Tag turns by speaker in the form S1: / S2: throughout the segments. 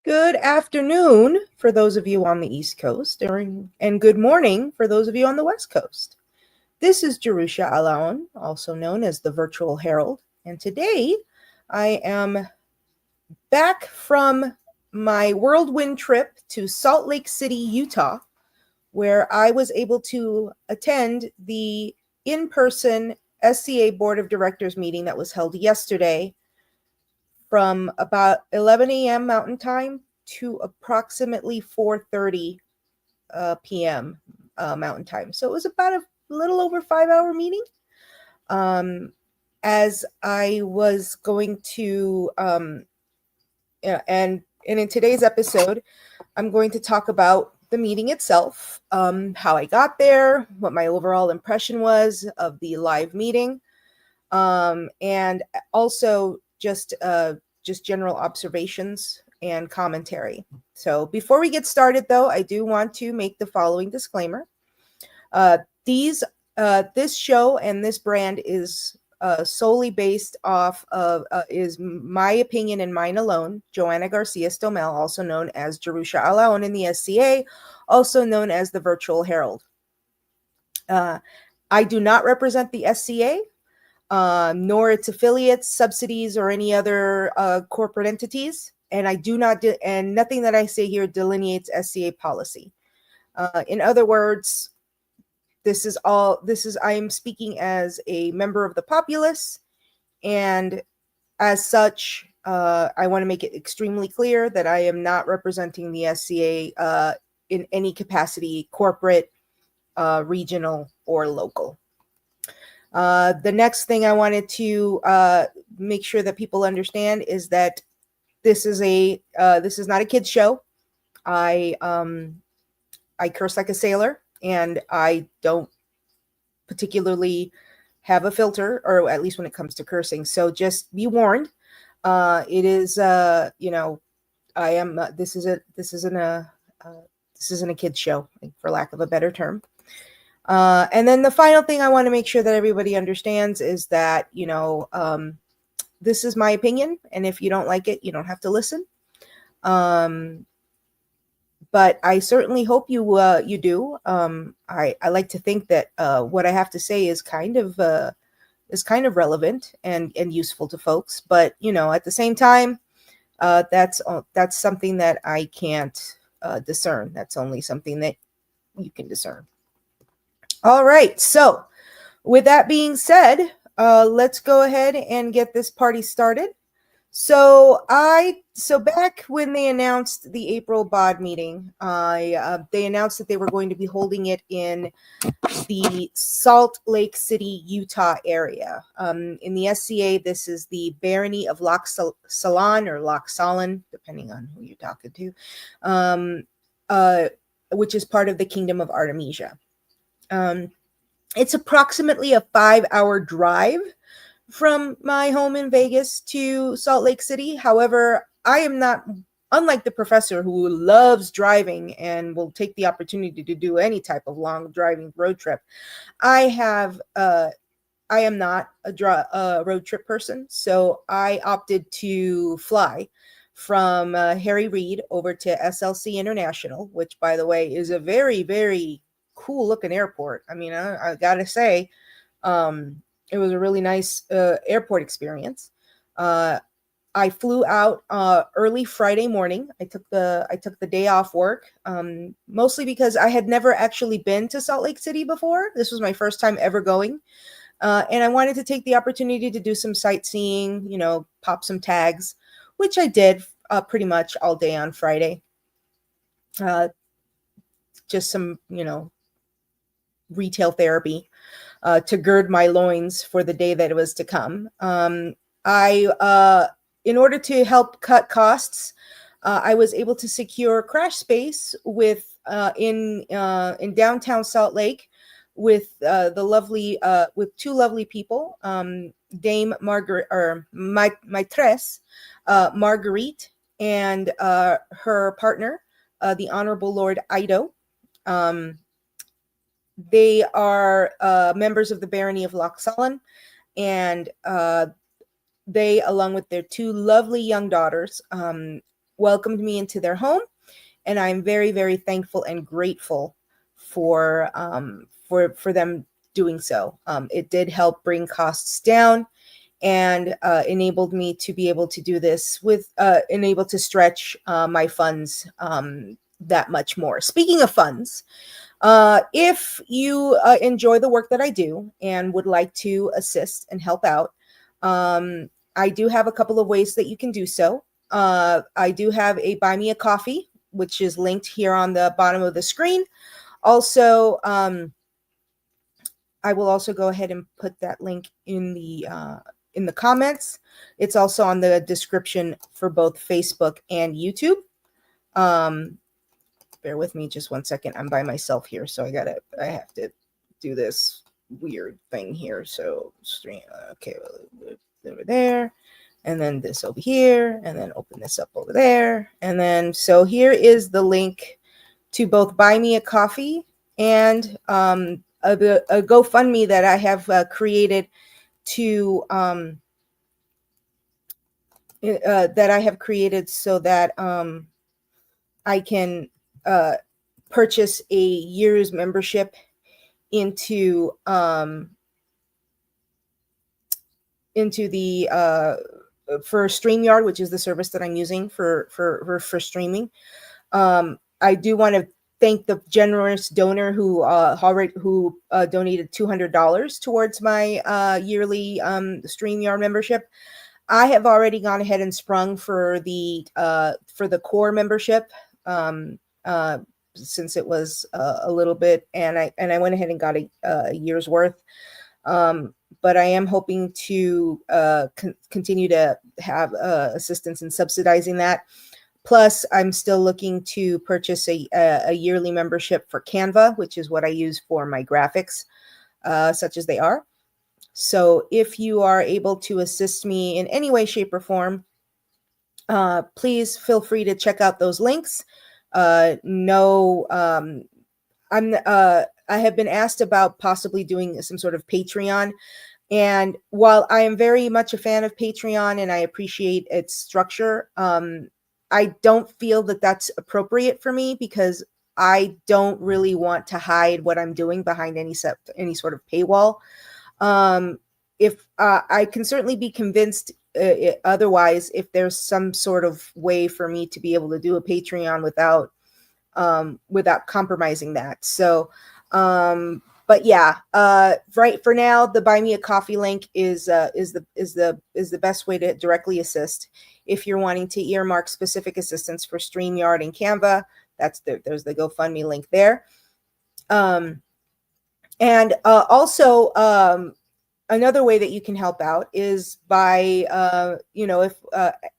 S1: Good afternoon for those of you on the East Coast, and good morning for those of you on the West Coast. This is Jerusha Alaon, also known as the Virtual Herald, and today I am back from my whirlwind trip to Salt Lake City, Utah, where I was able to attend the in-person SCA Board of Directors meeting that was held yesterday from about 11 a.m. Mountain Time to approximately 4:30 p.m. Mountain Time. So it was about a little over 5-hour meeting. As I was going to, and in today's episode, I'm going to talk about the meeting itself, how I got there, what my overall impression was of the live meeting, and also just general observations and commentary. So before we get started, though, I do want to make the following disclaimer. This show and this brand is solely based off of, is my opinion and mine alone. Joanna Garcia Stomel, also known as Jerusha Alaon in the SCA, also known as the Virtual Herald. I do not represent the SCA, nor its affiliates, subsidies, or any other corporate entities. And I do not, and nothing that I say here delineates SCA policy. In other words, I am speaking as a member of the populace, and as such, I want to make it extremely clear that I am not representing the SCA in any capacity, corporate, regional, or local. The next thing I wanted to make sure that people understand is that this is not a kids show. I curse like a sailor, and I don't particularly have a filter, or at least when it comes to cursing. So just be warned. It is, I am. This isn't a kids show, for lack of a better term. And then the final thing I want to make sure that everybody understands is that, this is my opinion, and if you don't like it, you don't have to listen. But I certainly hope you do. I like to think that what I have to say is kind of relevant and useful to folks. But at the same time, that's something that I can't discern. That's only something that you can discern. All right. So, with that being said, let's go ahead and get this party started. So back when they announced the April BOD meeting, they announced that they were going to be holding it in the Salt Lake City, Utah area. In the SCA, this is the Barony of Loch Salon, or Loch Salon, depending on who you're talking to, which is part of the Kingdom of Artemisia. It's approximately a 5-hour drive from my home in Vegas to Salt Lake City. However, I am not, unlike the professor who loves driving and will take the opportunity to do any type of long driving road trip. I am not a road trip person, so I opted to fly from Harry Reid over to SLC International, which, by the way, is a very, very cool looking airport. I mean, I gotta say, it was a really nice airport experience. I flew out early Friday morning. I took the day off work, mostly because I had never actually been to Salt Lake City before. This was my first time ever going, and I wanted to take the opportunity to do some sightseeing, pop some tags, which I did pretty much all day on Friday. Just some, retail therapy to gird my loins for the day that it was to come. In order to help cut costs, I was able to secure crash space with in downtown Salt Lake with with two lovely people, Dame Margaret, or Maitresse Marguerite, and her partner, the Honorable Lord Ido. They are members of the Barony of Loch Salon, and they, along with their two lovely young daughters, welcomed me into their home, and I'm very, very thankful and grateful for them doing so. It did help bring costs down, and enabled me to be able to do this with enabled to stretch my funds that much more. Speaking of funds, if you enjoy the work that I do and would like to assist and help out, I do have a couple of ways that you can do so. I do have a Buy Me a Coffee, which is linked here on the bottom of the screen. Also, I will also go ahead and put that link in the comments. It's also on the description for both Facebook and YouTube. Bear with me just one second. I'm by myself here, so I have to do this weird thing here. So stream, okay, over there, and then this over here, and then open this up over there. And then, so here is the link to both Buy Me a Coffee and a GoFundMe that I have created so that I can purchase a year's membership into the for StreamYard, which is the service that I'm using for streaming. I do want to thank the generous donor who donated $200 towards my yearly StreamYard membership. I have already gone ahead and sprung for the core membership since it was a little bit, and I went ahead and got a year's worth. But I am hoping to continue to have assistance in subsidizing that. Plus, I'm still looking to purchase a yearly membership for Canva, which is what I use for my graphics, such as they are. So if you are able to assist me in any way, shape, or form, please feel free to check out those links. I have been asked about possibly doing some sort of Patreon. And while I am very much a fan of Patreon and I appreciate its structure, I don't feel that that's appropriate for me, because I don't really want to hide what I'm doing behind any sort of paywall. If I can certainly be convinced otherwise, if there's some sort of way for me to be able to do a Patreon without compromising that. So, but yeah, right for now, the Buy Me a Coffee link is the best way to directly assist. If you're wanting to earmark specific assistance for StreamYard and Canva, there's the GoFundMe link there. And also, another way that you can help out is by, if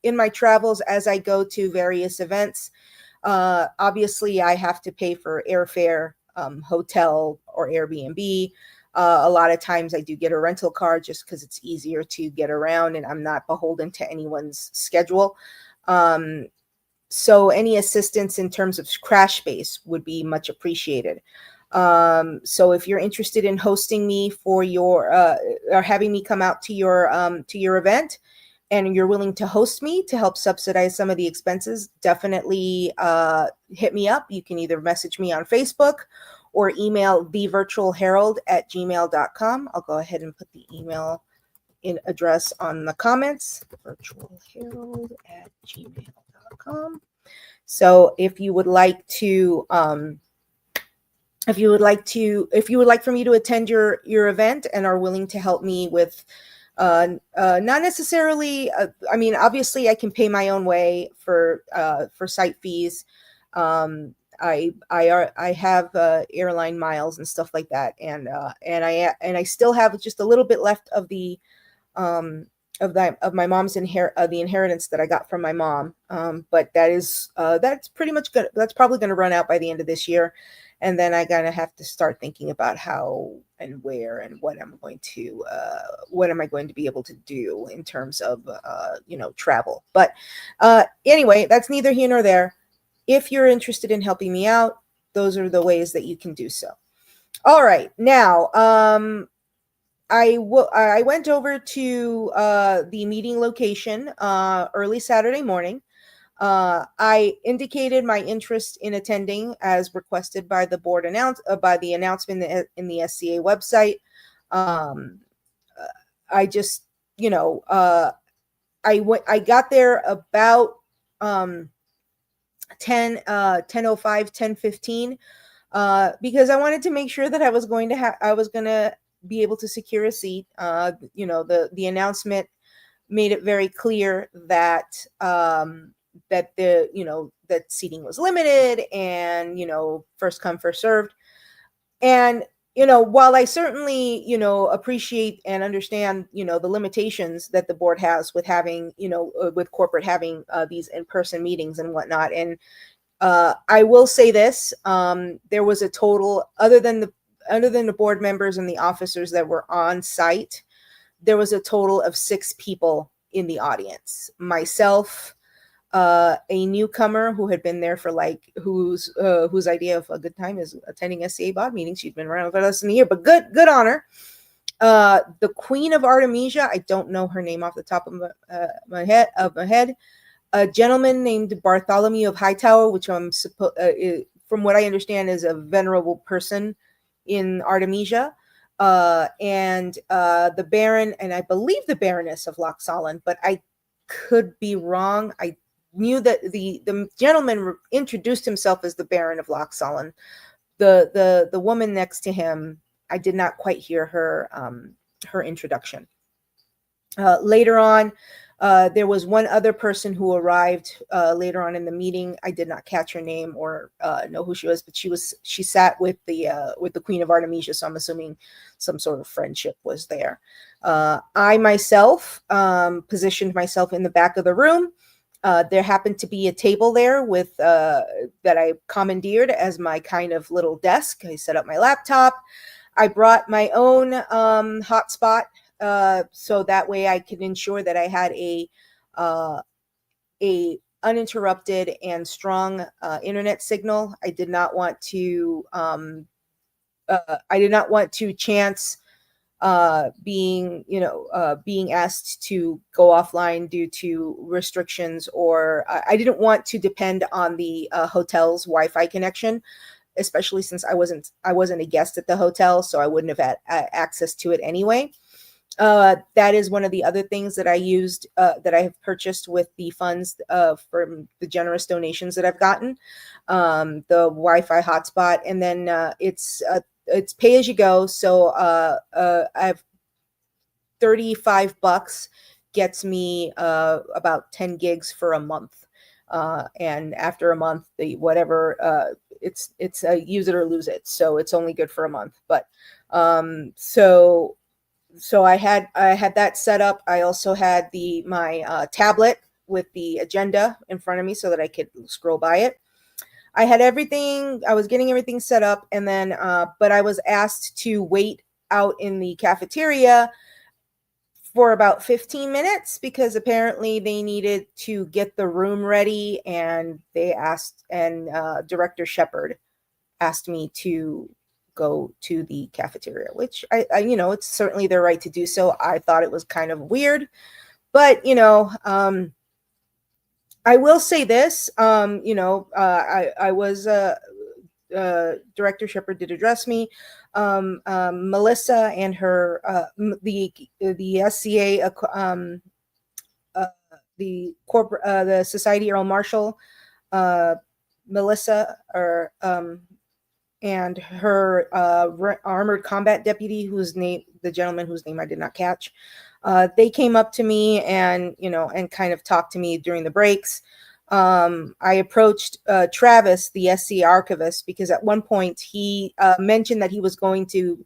S1: in my travels, as I go to various events, obviously I have to pay for airfare, hotel, or Airbnb. A lot of times I do get a rental car just because it's easier to get around and I'm not beholden to anyone's schedule. So any assistance in terms of crash space would be much appreciated. So if you're interested in hosting me for your or having me come out to your event, and you're willing to host me to help subsidize some of the expenses, definitely hit me up. You can either message me on Facebook or email thevirtualherald@gmail.com. I'll go ahead and put the email address on the comments, virtualherald@gmail.com. So if you would like for me to attend your event and are willing to help me with not necessarily, I mean, obviously I can pay my own way for site fees. I have airline miles and stuff like that, and I still have just a little bit left of the of my mom's the inheritance that I got from my mom. But that's pretty much good. That's probably going to run out by the end of this year. And then I gotta have to start thinking about how and where and what am I going to be able to do in terms of travel. But anyway, that's neither here nor there. If you're interested in helping me out, those are the ways that you can do so. All right, now I went over to the meeting location early Saturday morning. I indicated my interest in attending as requested by the board by the announcement in the SCA website. Um, I just, you know, I got there about um, 10:05, 10:15, because I wanted to make sure that I was going to be able to secure a seat. The announcement made it very clear that that seating was limited, and first come first served. And while I certainly appreciate and understand the limitations that the board has with having with corporate having these in-person meetings and whatnot, and I will say this: there was a total, other than the board members and the officers that were on site, there was a total of 6 people in the audience. Myself, a newcomer who had been there for whose idea of a good time is attending SCA BOD meetings. She'd been around for less than a year, but good on her. The Queen of Artemisia, I don't know her name off the top of my head. A gentleman named Bartholomew of Hightower, which from what I understand is a venerable person in Artemisia. And the Baron, and I believe the Baroness of Lochsallen, but I could be wrong. I knew that the gentleman introduced himself as the Baron of Lochsallen. The woman next to him, I did not quite hear her introduction. Later on, there was one other person who arrived later on in the meeting. I did not catch her name or know who she was, but she sat with the Queen of Artemisia, so I'm assuming some sort of friendship was there. I myself positioned myself in the back of the room. There happened to be a table there with that I commandeered as my kind of little desk. I set up my laptop. I brought my own hotspot, so that way I could ensure that I had a uninterrupted and strong internet signal. I did not want to chance being asked to go offline due to restrictions, or I didn't want to depend on the hotel's Wi-Fi connection, especially since I wasn't a guest at the hotel, so I wouldn't have had access to it anyway. That is one of the other things that I used, that I have purchased with the funds from the generous donations that I've gotten, the Wi-Fi hotspot, and then it's pay as you go. So I have $35 gets me about 10 gigs for a month. And after a month, it's use it or lose it. So it's only good for a month. But so I had that set up. I also had my tablet with the agenda in front of me so that I could scroll by it. I had everything. I was getting everything set up, and then but I was asked to wait out in the cafeteria for about 15 minutes because apparently they needed to get the room ready, and Director Shepard asked me to go to the cafeteria, which I it's certainly their right to do so. I thought it was kind of weird, but I will say this, I was Director Shepard did address me. Melissa and her the SCA the Society Earl Marshal, Melissa, or and her armored combat deputy, the gentleman whose name I did not catch. They came up to me and kind of talked to me during the breaks. I approached Travis, the SC archivist, because at one point he mentioned that he was going to,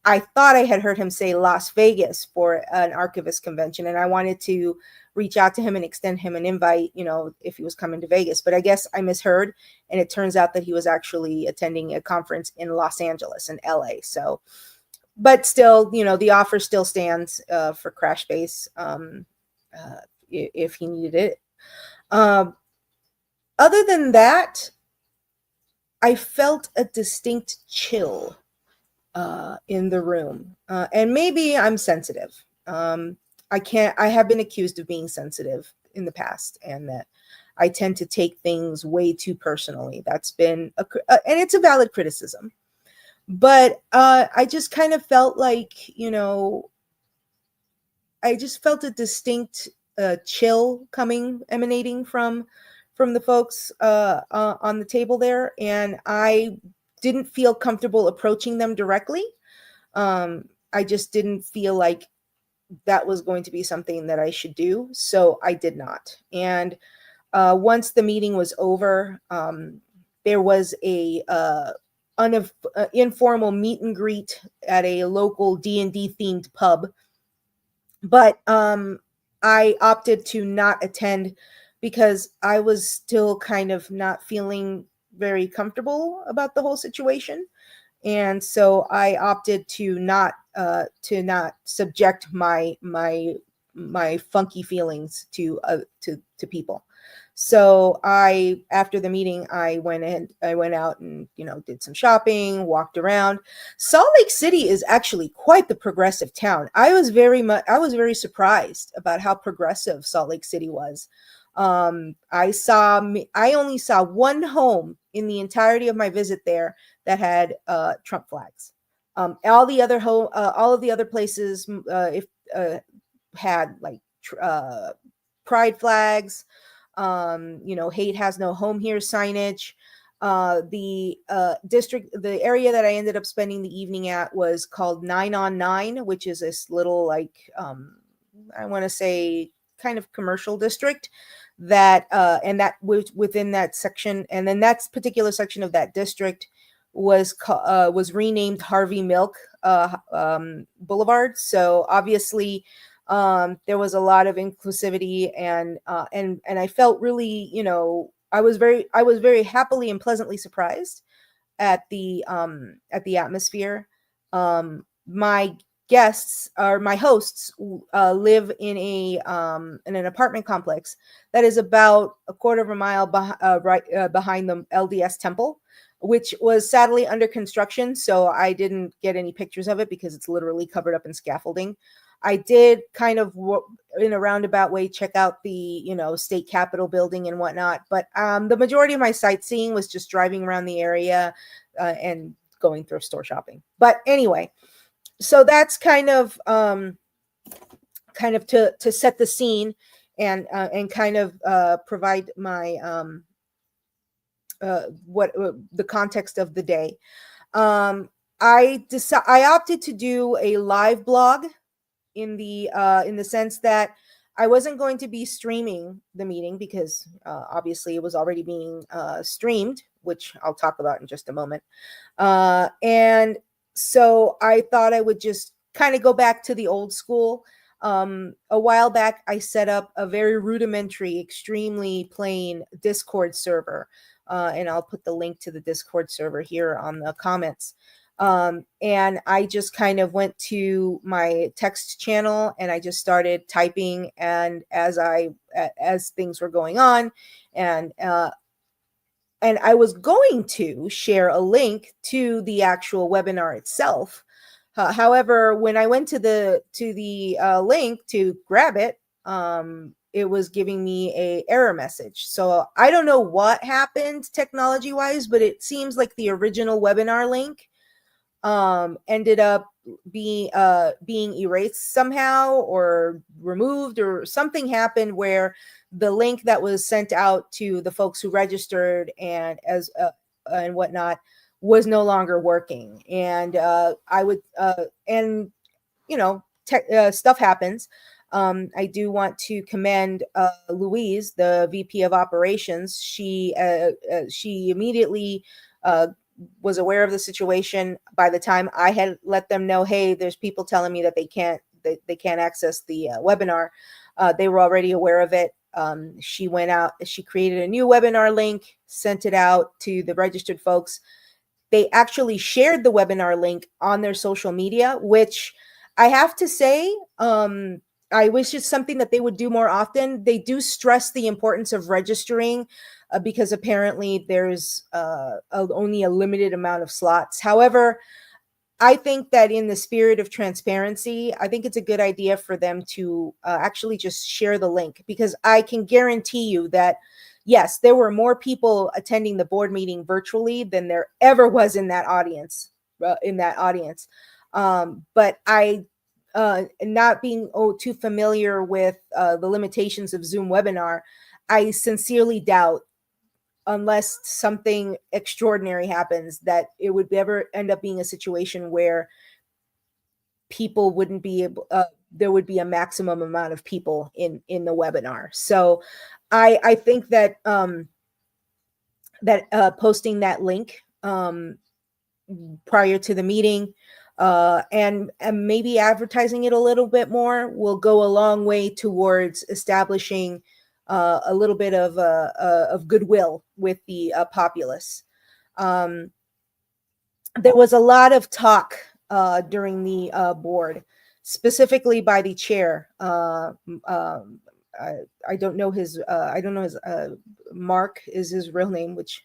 S1: I thought I had heard him say Las Vegas for an archivist convention, and I wanted to reach out to him and extend him an invite, if he was coming to Vegas. But I guess I misheard, and it turns out that he was actually attending a conference in Los Angeles and LA. So, but still, the offer still stands for Crash Base if he needed it. Other than that, I felt a distinct chill in the room, and maybe I'm sensitive. I have been accused of being sensitive in the past, and that I tend to take things way too personally. That's been and it's a valid criticism. But I just kind of felt like, I just felt a distinct chill emanating from the folks on the table there, and I didn't feel comfortable approaching them directly. I just didn't feel like that was going to be something that I should do, so I did not. And once the meeting was over, there was a informal meet and greet at a local D&D themed pub, but I opted to not attend because I was still kind of not feeling very comfortable about the whole situation, and so I opted to not subject my funky feelings to people. So after the meeting, I went out and did some shopping, walked around. Salt Lake City is actually quite the progressive town. I was very surprised about how progressive Salt Lake City was. I only saw one home in the entirety of my visit there that had Trump flags. All of the other places, if had like pride flags, hate has no home here signage. The area that I ended up spending the evening at was called 9 on 9, which is this little, like, I want to say kind of commercial district that and that within that section, and then that particular section of that district was renamed Harvey Milk Boulevard. So obviously there was a lot of inclusivity, and I felt really, I was very happily and pleasantly surprised at the atmosphere. My hosts live in an apartment complex that is about a quarter of a mile behind the LDS temple, which was sadly under construction. So I didn't get any pictures of it because it's literally covered up in scaffolding. I did kind of, in a roundabout way, check out the, state capitol building and whatnot. But the majority of my sightseeing was just driving around the area and going thrift store shopping. But anyway, so that's kind of to set the scene and kind of provide my what the context of the day. I opted to do a live blog in the sense that I wasn't going to be streaming the meeting because obviously it was already being streamed, which I'll talk about in just a moment. And so I thought I would just kind of go back to the old school. A while back, I set up a very rudimentary, extremely plain Discord server. And I'll put the link to the Discord server here on the comments. And I just kind of went to my text channel and I just started typing, and as things were going on, and I was going to share a link to the actual webinar itself. However, when I went to the link to grab it, it was giving me a error message. So I don't know what happened technology wise, but it seems like the original webinar link ended up being erased somehow or removed, or something happened where the link that was sent out to the folks who registered and whatnot was no longer working. And stuff happens. I do want to commend Louise, the VP of Operations. She immediately was aware of the situation. By the time I had let them know, hey, there's people telling me that they can't access the webinar, they were already aware of it. She went out, she created a new webinar link, sent it out to the registered folks. They actually shared the webinar link on their social media, which I have to say, I wish it's something that they would do more often. They do stress the importance of registering because apparently there's only a limited amount of slots. However, I think that in the spirit of transparency, I think it's a good idea for them to actually just share the link, because I can guarantee you that yes, there were more people attending the board meeting virtually than there ever was in that audience. But I, not being too familiar with the limitations of Zoom webinar, I sincerely doubt, unless something extraordinary happens, that it would ever end up being a situation where people wouldn't be able, there would be a maximum amount of people in the webinar. So I think that posting that link prior to the meeting, and maybe advertising it a little bit more, will go a long way towards establishing a little bit of goodwill with the populace. There was a lot of talk during the board, specifically by the chair. I don't know his. I don't know his. Mark is his real name, which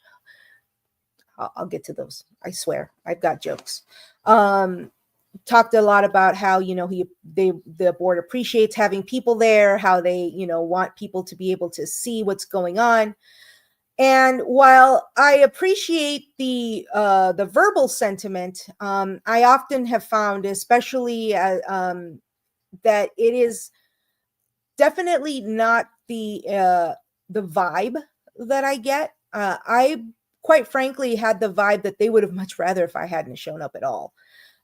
S1: I'll get to those. I swear, I've got jokes. Talked a lot about how, the board appreciates having people there, how they, want people to be able to see what's going on. And while I appreciate the verbal sentiment, I often have found, especially that it is definitely not the vibe that I get. I quite frankly had the vibe that they would have much rather if I hadn't shown up at all.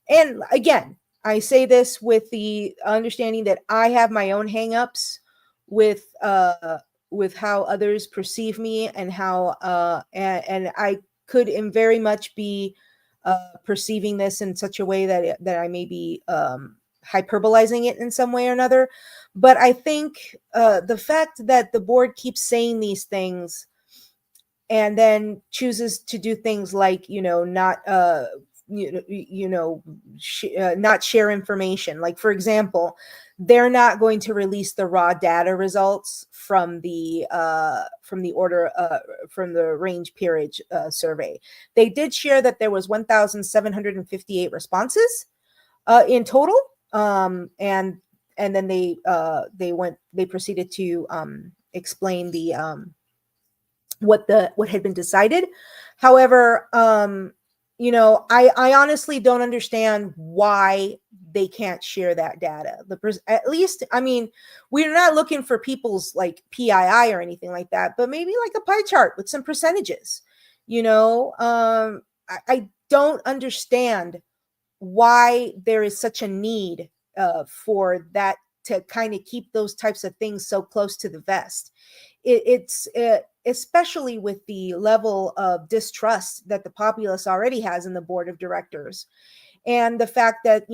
S1: And again, I say this with the understanding that I have my own hangups with how others perceive me, and how and I could very much be perceiving this in such a way that I may be hyperbolizing it in some way or another. But I think the fact that the board keeps saying these things and then chooses to do things like, not not share information. Like, for example, they're not going to release the raw data results from the range peerage survey. They did share that there was 1,758 responses in total, and then they proceeded to explain the what had been decided. However, I honestly don't understand why they can't share that data. At least, I mean, we're not looking for people's like PII or anything like that, but maybe like a pie chart with some percentages. I don't understand why there is such a need for that, to kind of keep those types of things so close to the vest. It's especially with the level of distrust that the populace already has in the board of directors, and the fact that,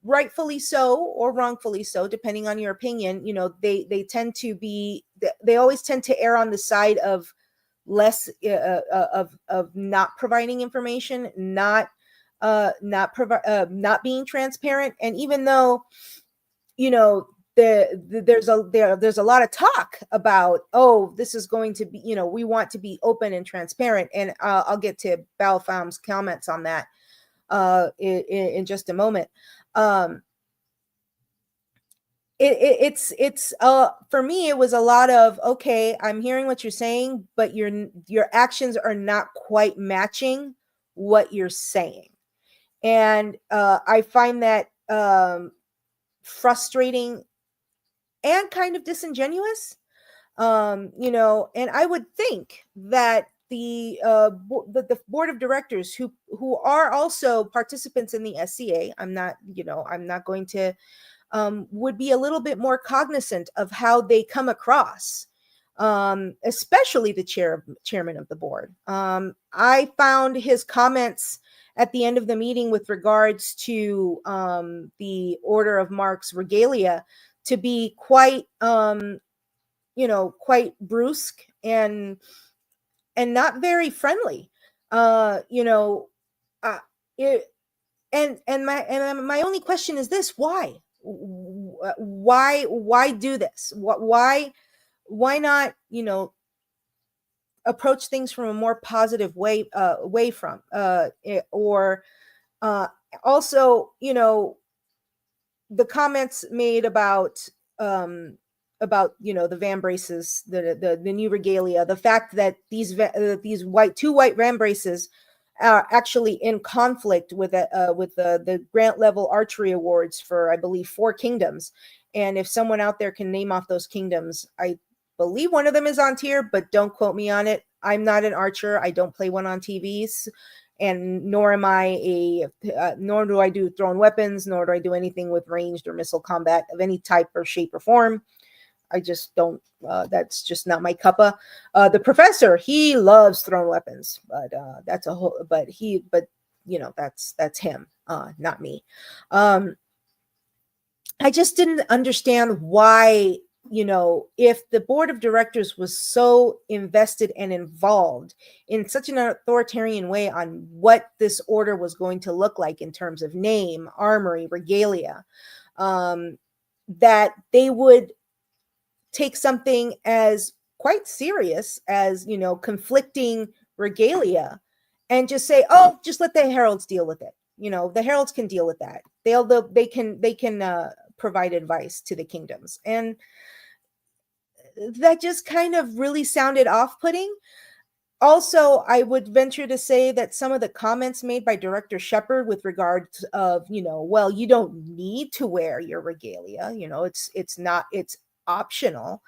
S1: rightfully so or wrongfully so, depending on your opinion, they tend to be, they always tend to err on the side of less of not providing information, not being transparent. And even though, there's a lot of talk about, oh, this is going to be, we want to be open and transparent, and I'll get to Balfam's comments on that in just a moment. It's for me, it was a lot of, okay, I'm hearing what you're saying, but your actions are not quite matching what you're saying. And I find that frustrating and kind of disingenuous. And I would think that the board of directors, who are also participants in the SCA, I'm not going to, would be a little bit more cognizant of how they come across, especially the chairman of the board. I found his comments at the end of the meeting with regards to the Order of Mark's regalia to be quite quite brusque and not very friendly. It, and my only question is this: why do this? Why not, approach things from a more positive way, or also, the comments made about the van braces, the new regalia, the fact that these two white van braces are actually in conflict with the grant level archery awards for, I believe, 4 kingdoms. And if someone out there can name off those kingdoms, I believe one of them is on tier, but don't quote me on it. I'm not an archer. I don't play one on TVs, and nor am I nor do I do thrown weapons, nor do I do anything with ranged or missile combat of any type or shape or form. I just don't. That's just not my cuppa. The professor, he loves thrown weapons, but that's a whole. But that's him, not me. I just didn't understand why, if the board of directors was so invested and involved in such an authoritarian way on what this order was going to look like in terms of name, armory, regalia, that they would take something as quite serious as, conflicting regalia and just say, oh, just let the heralds deal with it. The heralds can deal with that. They can provide advice to the kingdoms. And that just kind of really sounded off-putting. Also, I would venture to say that some of the comments made by Director Shepard with regards of, well, you don't need to wear your regalia, it's optional.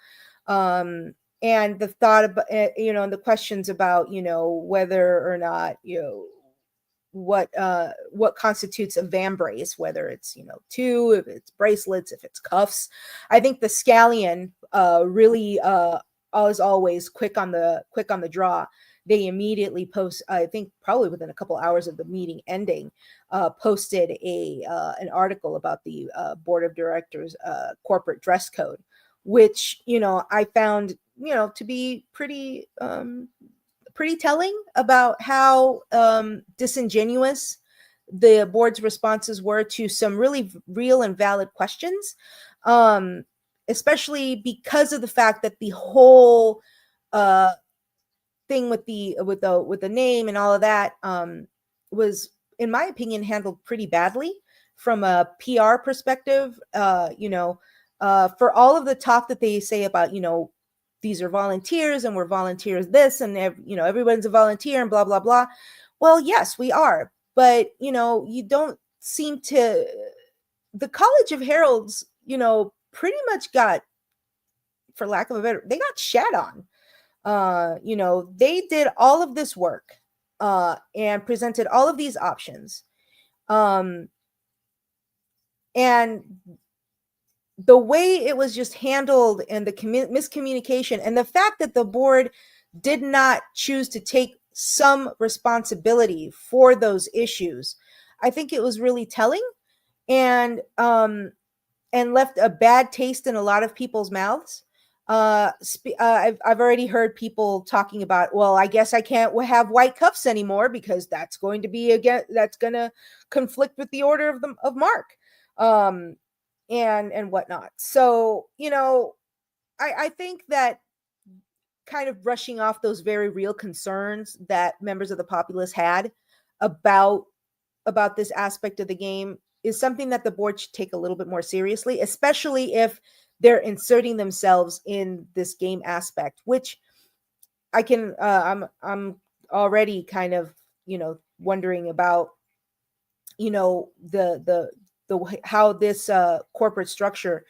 S1: And the thought about, and the questions about, whether or not, what constitutes a van brace, whether it's, two, if it's bracelets, if it's cuffs. I think the scallion really is always quick on the draw. They immediately post, I think probably within a couple hours of the meeting ending, posted an article about the board of directors corporate dress code, which I found to be pretty telling about how disingenuous the board's responses were to some really real and valid questions, especially because of the fact that the whole thing with the name and all of that was, in my opinion, handled pretty badly from a PR perspective. For all of the talk that they say about, these are volunteers and we're volunteers this, and everyone's a volunteer and blah blah blah. Well, yes, we are, but you don't seem to. The College of Heralds, pretty much got, for lack of a better, they got shat on. They did all of this work and presented all of these options, and the way it was just handled, and the miscommunication, and the fact that the board did not choose to take some responsibility for those issues, I think it was really telling, and left a bad taste in a lot of people's mouths. I've already heard people talking about, well, I guess I can't have white cuffs anymore because that's going to conflict with the order of Mark. And whatnot. So, I think that kind of brushing off those very real concerns that members of the populace had about this aspect of the game is something that the board should take a little bit more seriously, especially if they're inserting themselves in this game aspect, which I can, I'm already kind of, wondering about, the how this corporate structure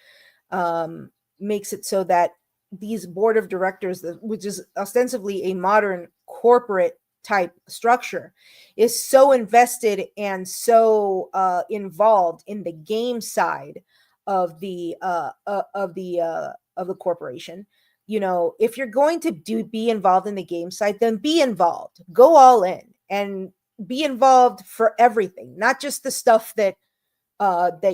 S1: makes it so that these board of directors, which is ostensibly a modern corporate type structure, is so invested and so involved in the game side of the corporation. If you're going to be involved in the game side, then be involved, go all in, and be involved for everything, not just the stuff that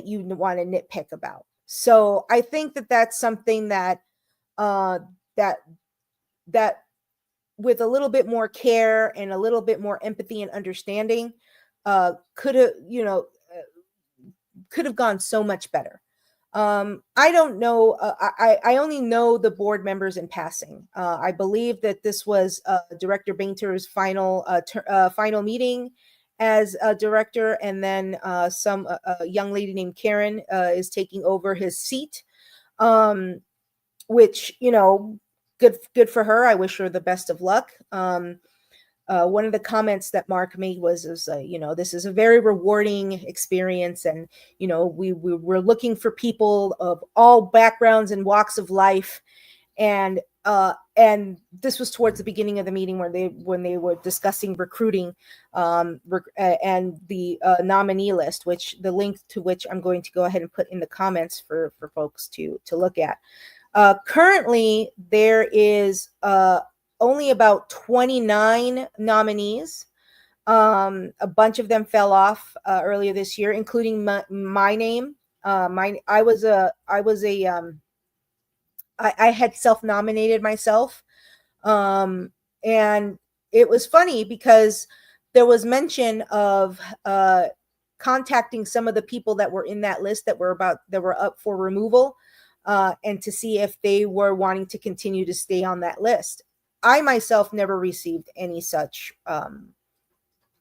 S1: you want to nitpick about. So I think that that's something that that with a little bit more care and a little bit more empathy and understanding could have gone so much better. I don't know. I only know the board members in passing. I believe that this was Director Bainter's final meeting as a director, and then a young lady named Karen is taking over his seat. which, good for her. I wish her the best of luck. One of the comments that Mark made was this is a very rewarding experience, and we're looking for people of all backgrounds and walks of life, and this was towards the beginning of the meeting when they were discussing recruiting, and the nominee list, which the link to which I'm going to go ahead and put in the comments for folks to look at. Currently, there is only about 29 nominees. A bunch of them fell off earlier this year, including my name. I had self-nominated myself. And it was funny because there was mention of contacting some of the people that were in that list that were up for removal, and to see if they were wanting to continue to stay on that list. I myself never received any such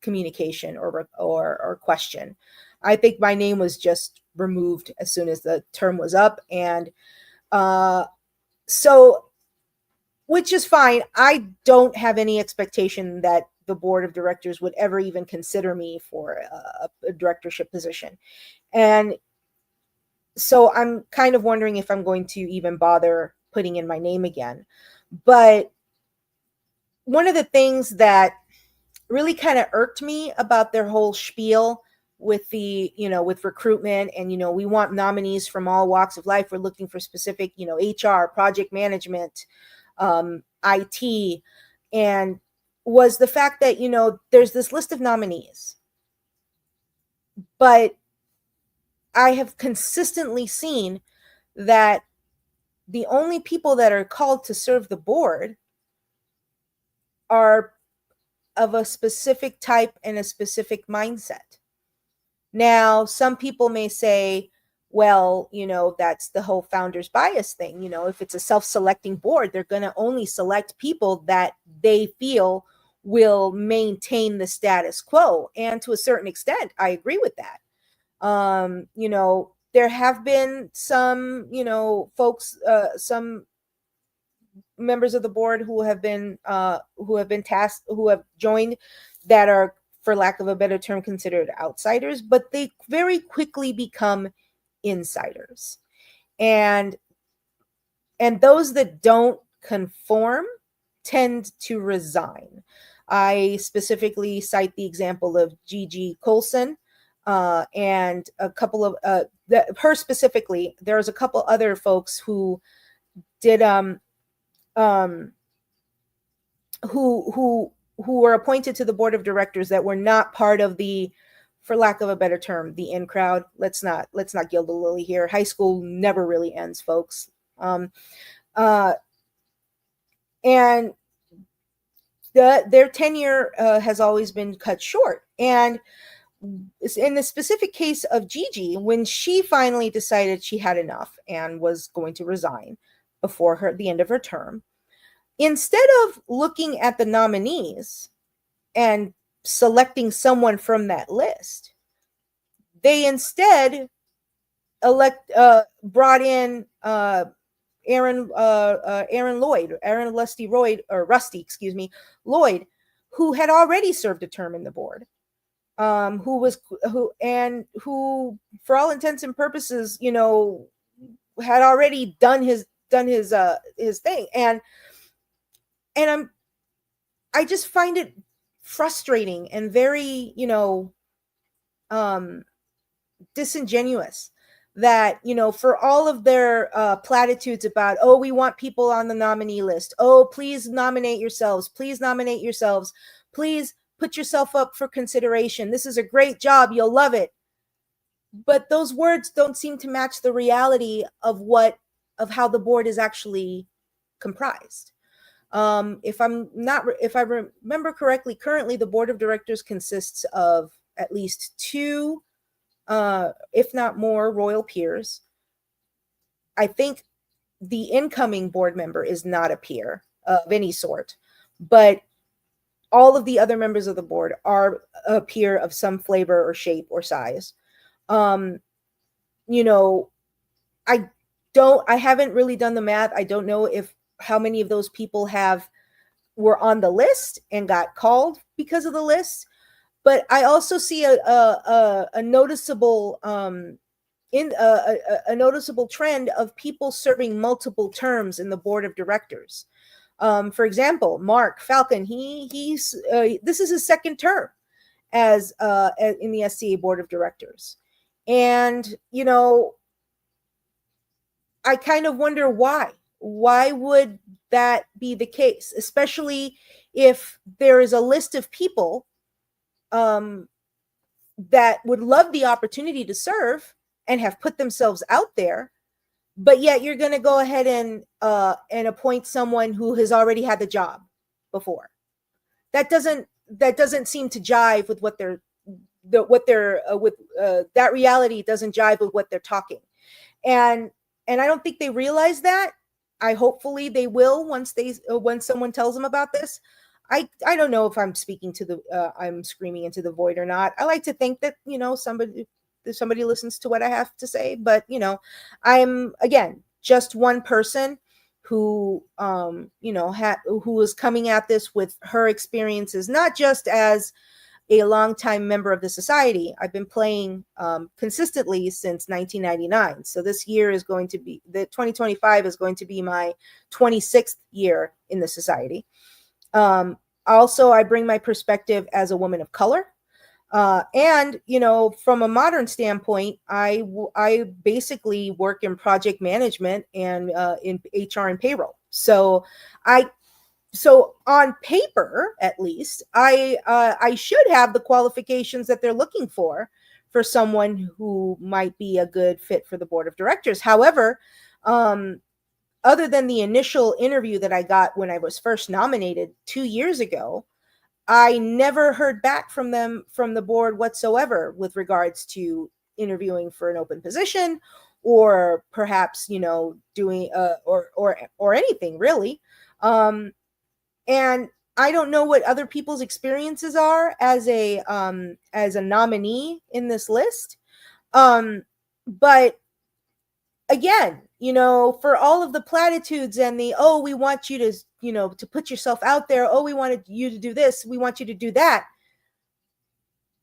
S1: communication or question. I think my name was just removed as soon as the term was up, and so, which is fine. I don't have any expectation that the board of directors would ever even consider me for a directorship position. And so I'm kind of wondering if I'm going to even bother putting in my name again. But one of the things that really kind of irked me about their whole spiel with with recruitment, and we want nominees from all walks of life. We're looking for specific, HR, project management, IT, and was the fact that there's this list of nominees, but I have consistently seen that the only people that are called to serve the board are of a specific type and a specific mindset. Now, some people may say, well, that's the whole founder's bias thing. If it's a self-selecting board, they're going to only select people that they feel will maintain the status quo. And to a certain extent, I agree with that. There have been some, folks, some members of the board who have been tasked, who have joined, that are, for lack of a better term, considered outsiders, but they very quickly become insiders. And those that don't conform tend to resign. I specifically cite the example of Gigi Colson, and a couple of her specifically. There's a couple other folks who did who were appointed to the board of directors that were not part of the, for lack of a better term, the in crowd. Let's not gild the lily here. High school never really ends, folks. And their tenure has always been cut short. And in the specific case of Gigi, when she finally decided she had enough and was going to resign before the end of her term, instead of looking at the nominees and selecting someone from that list, they instead brought in Aaron Lloyd, who had already served a term in the board, who for all intents and purposes, had already done his thing, and I just find it frustrating and very, disingenuous that, for all of their platitudes about, oh, we want people on the nominee list. Oh, please nominate yourselves. Please nominate yourselves. Please put yourself up for consideration. This is a great job. You'll love it. But those words don't seem to match the reality of how the board is actually comprised. If I remember correctly, currently the board of directors consists of at least 2, if not more, royal peers. I think the incoming board member is not a peer of any sort, but all of the other members of the board are a peer of some flavor or shape or size. I haven't really done the math. I don't know if how many of those people were on the list and got called because of the list. But I also see a noticeable in a noticeable trend of people serving multiple terms in the board of directors. For example, Mark Falcon, he's this is his second term as in the SCA board of directors, and I kind of wonder why. Why would that be the case, especially if there is a list of people um, that would love the opportunity to serve and have put themselves out there, but yet you're going to go ahead and appoint someone who has already had the job before. That doesn't seem to jive with that reality doesn't jive with what they're talking, and I don't think they realize that. I hopefully they will when someone tells them about this. I don't know if I'm I'm screaming into the void or not. I like to think that somebody listens to what I have to say, but I'm again just one person who who is coming at this with her experiences, not just as a longtime member of the society. I've been playing consistently since 1999. So this year is going to be, the 2025 is going to be my 26th year in the society. Also, I bring my perspective as a woman of color. And, from a modern standpoint, I basically work in project management and in HR and payroll. So on paper, at least, I should have the qualifications that they're looking for someone who might be a good fit for the board of directors. However, other than the initial interview that I got when I was first nominated 2 years ago, I never heard back from the board whatsoever with regards to interviewing for an open position, or perhaps doing or anything really. And I don't know what other people's experiences are as a nominee in this list. But again, for all of the platitudes and we want you to, to put yourself out there. Oh, we wanted you to do this. We want you to do that.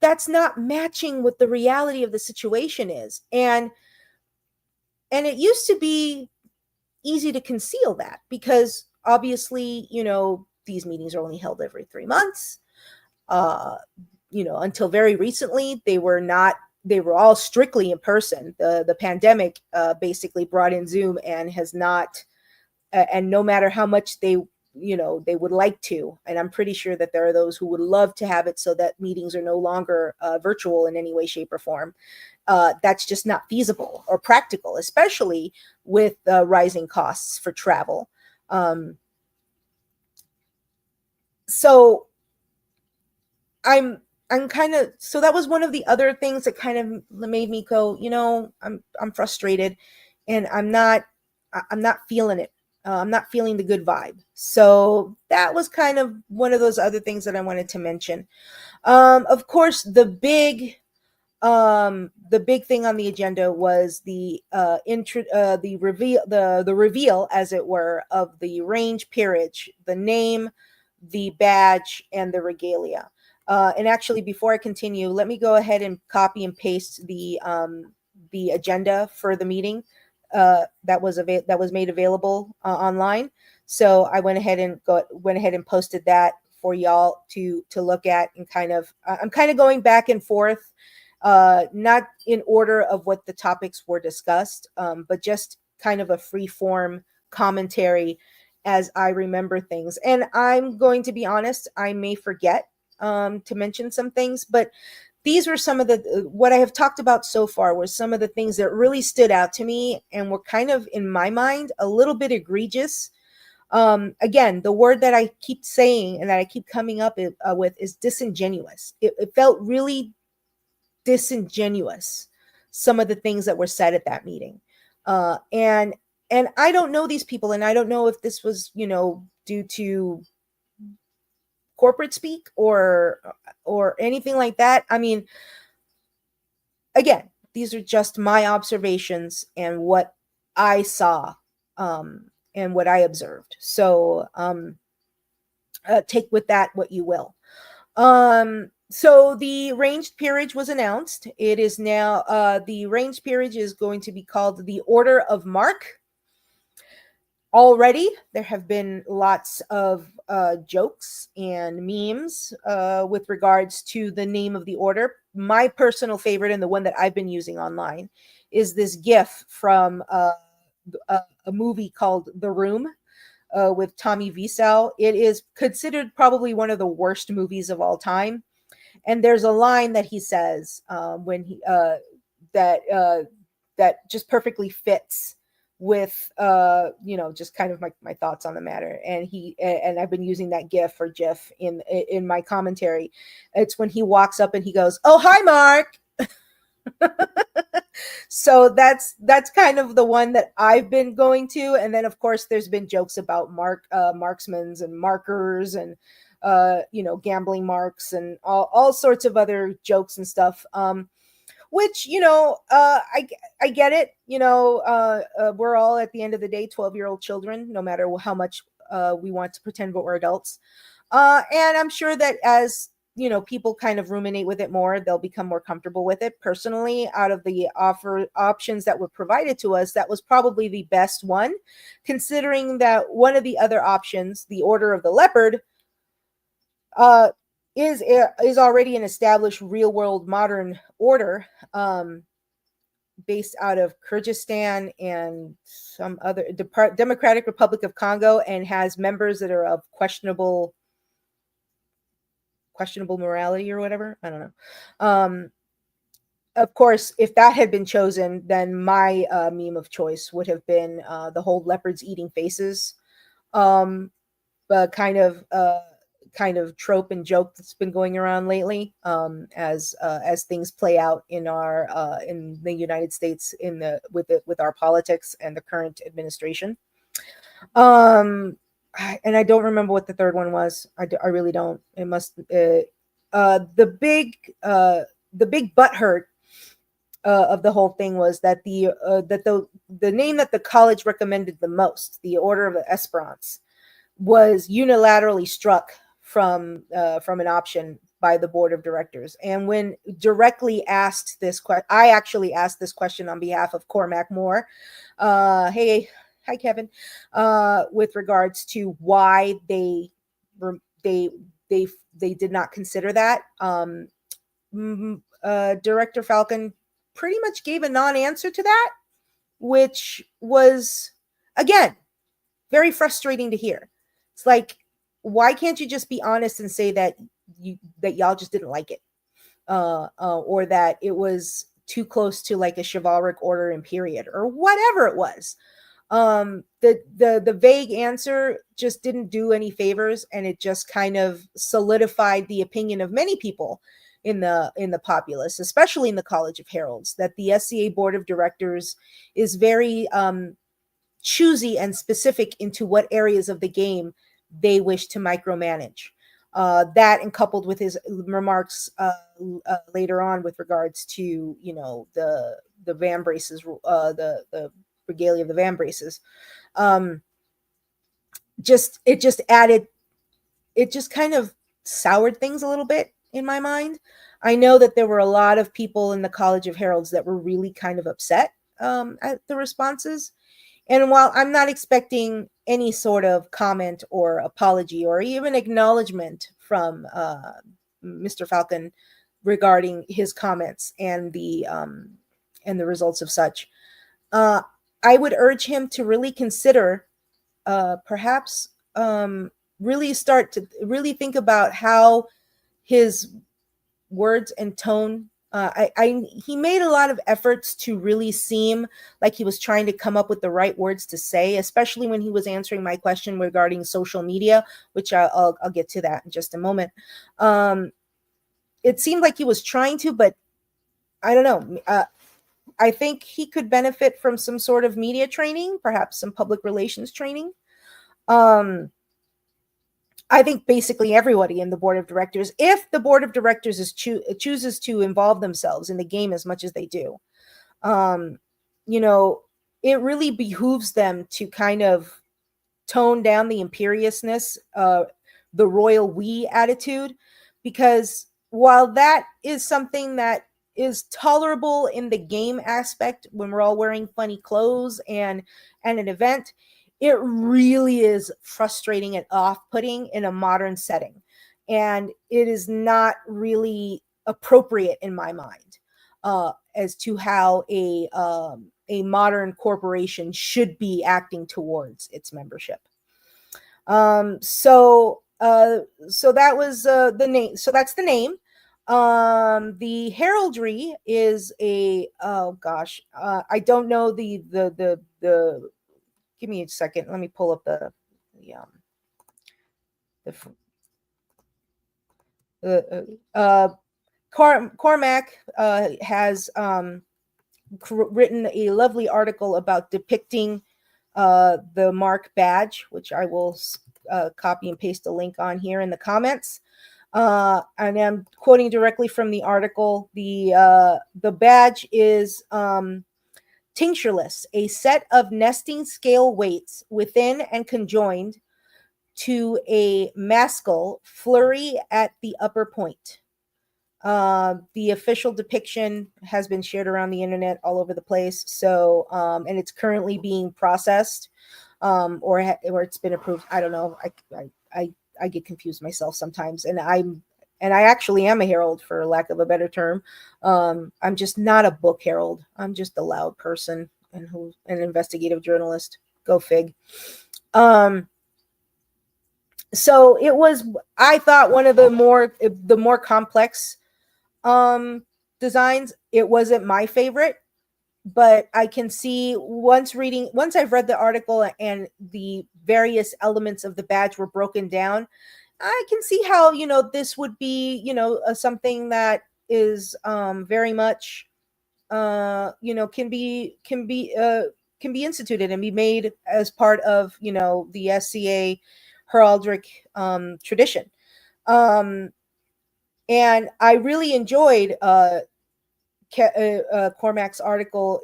S1: That's not matching what the reality of the situation is. And it used to be easy to conceal that because obviously, these meetings are only held every 3 months. Until very recently, they were all strictly in person. The pandemic basically brought in Zoom and has not, and no matter how much they would like to, and I'm pretty sure that there are those who would love to have it so that meetings are no longer virtual in any way, shape, or form. That's just not feasible or practical, especially with rising costs for travel. So I'm kind of, so that was one of the other things that kind of made me go, I'm frustrated, and I'm not feeling it. I'm not feeling the good vibe. So that was kind of one of those other things that I wanted to mention. Of course, the big thing on the agenda was the reveal, as it were, of the range peerage, the name, the badge, and the regalia. And actually, before I continue, let me go ahead and copy and paste the agenda for the meeting that was made available online. So I went ahead and posted that for y'all to look at, and I'm kind of going back and forth, not in order of what the topics were discussed, but just kind of a free form commentary as I remember things. And I'm going to be honest, I may forget to mention some things, but these were some of what I have talked about so far were some of the things that really stood out to me and were kind of, in my mind, a little bit egregious. Again, the word that I keep saying and that I keep coming up with is disingenuous. It felt really disingenuous, some of the things that were said at that meeting. And I don't know these people, and I don't know if this was, due to corporate speak or anything like that. I mean, again, these are just my observations and what I saw, and what I observed. So take with that what you will. So the ranged peerage was announced. It is now the ranged peerage is going to be called the Order of Mark. Already, there have been lots of jokes and memes with regards to the name of the order. My personal favorite, and the one that I've been using online, is this GIF from a movie called The Room with Tommy Wiseau. It is considered probably one of the worst movies of all time. And there's a line that he says when he that that just perfectly fits with just kind of my thoughts on the matter. And I've been using that GIF or GIF in my commentary. It's when he walks up and he goes, "Oh, hi, Mark." So that's kind of the one that I've been going to. And then of course there's been jokes about marksmans and markers and gambling marks and all sorts of other jokes and stuff. Which I get it. We're all at the end of the day 12-year-old children, no matter how much we want to pretend that we're adults. And I'm sure that as people kind of ruminate with it more, they'll become more comfortable with it. Personally, out of the options that were provided to us, that was probably the best one, considering that one of the other options, the Order of the Leopard, is already an established real world modern order, based out of Kyrgyzstan and some other Democratic Republic of Congo, and has members that are of questionable morality or whatever. I don't know. Of course, if that had been chosen, then my meme of choice would have been the whole leopards eating faces kind of trope and joke that's been going around lately, as things play out in the United States with our politics and the current administration. And I don't remember what the third one was. I really don't. It must the big butt hurt of the whole thing was that the name that the college recommended the most, the Order of the Esperance, was unilaterally struck from an option by the board of directors. And when directly asked this question, I actually asked this question on behalf of Cormac Moore. Hey, hi Kevin. With regards to why they did not consider that. Director Falcon pretty much gave a non-answer to that, which was, again, very frustrating to hear. It's like, why can't you just be honest and say that y'all just didn't like it, or that it was too close to like a chivalric order and period, or whatever it was. The vague answer just didn't do any favors, and it just kind of solidified the opinion of many people in the populace, especially in the College of Heralds, that the SCA board of directors is very choosy and specific into what areas of the game they wish to micromanage. That, and coupled with his remarks later on with regards to the van braces, the regalia of the van braces, it just kind of soured things a little bit in my mind. I know that there were a lot of people in the College of Heralds that were really kind of upset at the responses. And while I'm not expecting any sort of comment or apology or even acknowledgement from Mr. Falcon regarding his comments and the results of such, I would urge him to really consider, perhaps really start to really think about how his words and tone. He made a lot of efforts to really seem like he was trying to come up with the right words to say, especially when he was answering my question regarding social media, which I'll get to that in just a moment. It seemed like he was trying to, but I don't know. I think he could benefit from some sort of media training, perhaps some public relations training. I think basically everybody in the board of directors, if the board of directors chooses to involve themselves in the game as much as they do, it really behooves them to kind of tone down the imperiousness, the royal we attitude, because while that is something that is tolerable in the game aspect when we're all wearing funny clothes and an event, it really is frustrating and off-putting in a modern setting, and it is not really appropriate in my mind, as to how a modern corporation should be acting towards its membership. So that was the name. So that's the name. The heraldry is a, oh gosh, I don't know the. Give me a second. Let me pull up the Cormac has written a lovely article about depicting the mark badge, which I will copy and paste a link on here in the comments. And I'm quoting directly from the article. The badge is tinctureless, a set of nesting scale weights within and conjoined to a mascle flurry at the upper point. The official depiction has been shared around the internet all over the place. So, and it's currently being processed, or it's been approved. I don't know. I get confused myself sometimes, and I actually am a herald, for lack of a better term. I'm just not a book herald. I'm just a loud person and an investigative journalist. Go fig. So it was, I thought, one of the more complex designs. It wasn't my favorite, but I can see once I've read the article and the various elements of the badge were broken down, I can see how, this would be, something that is very much, can be instituted and be made as part of, the SCA heraldic tradition. And I really enjoyed Cormac's article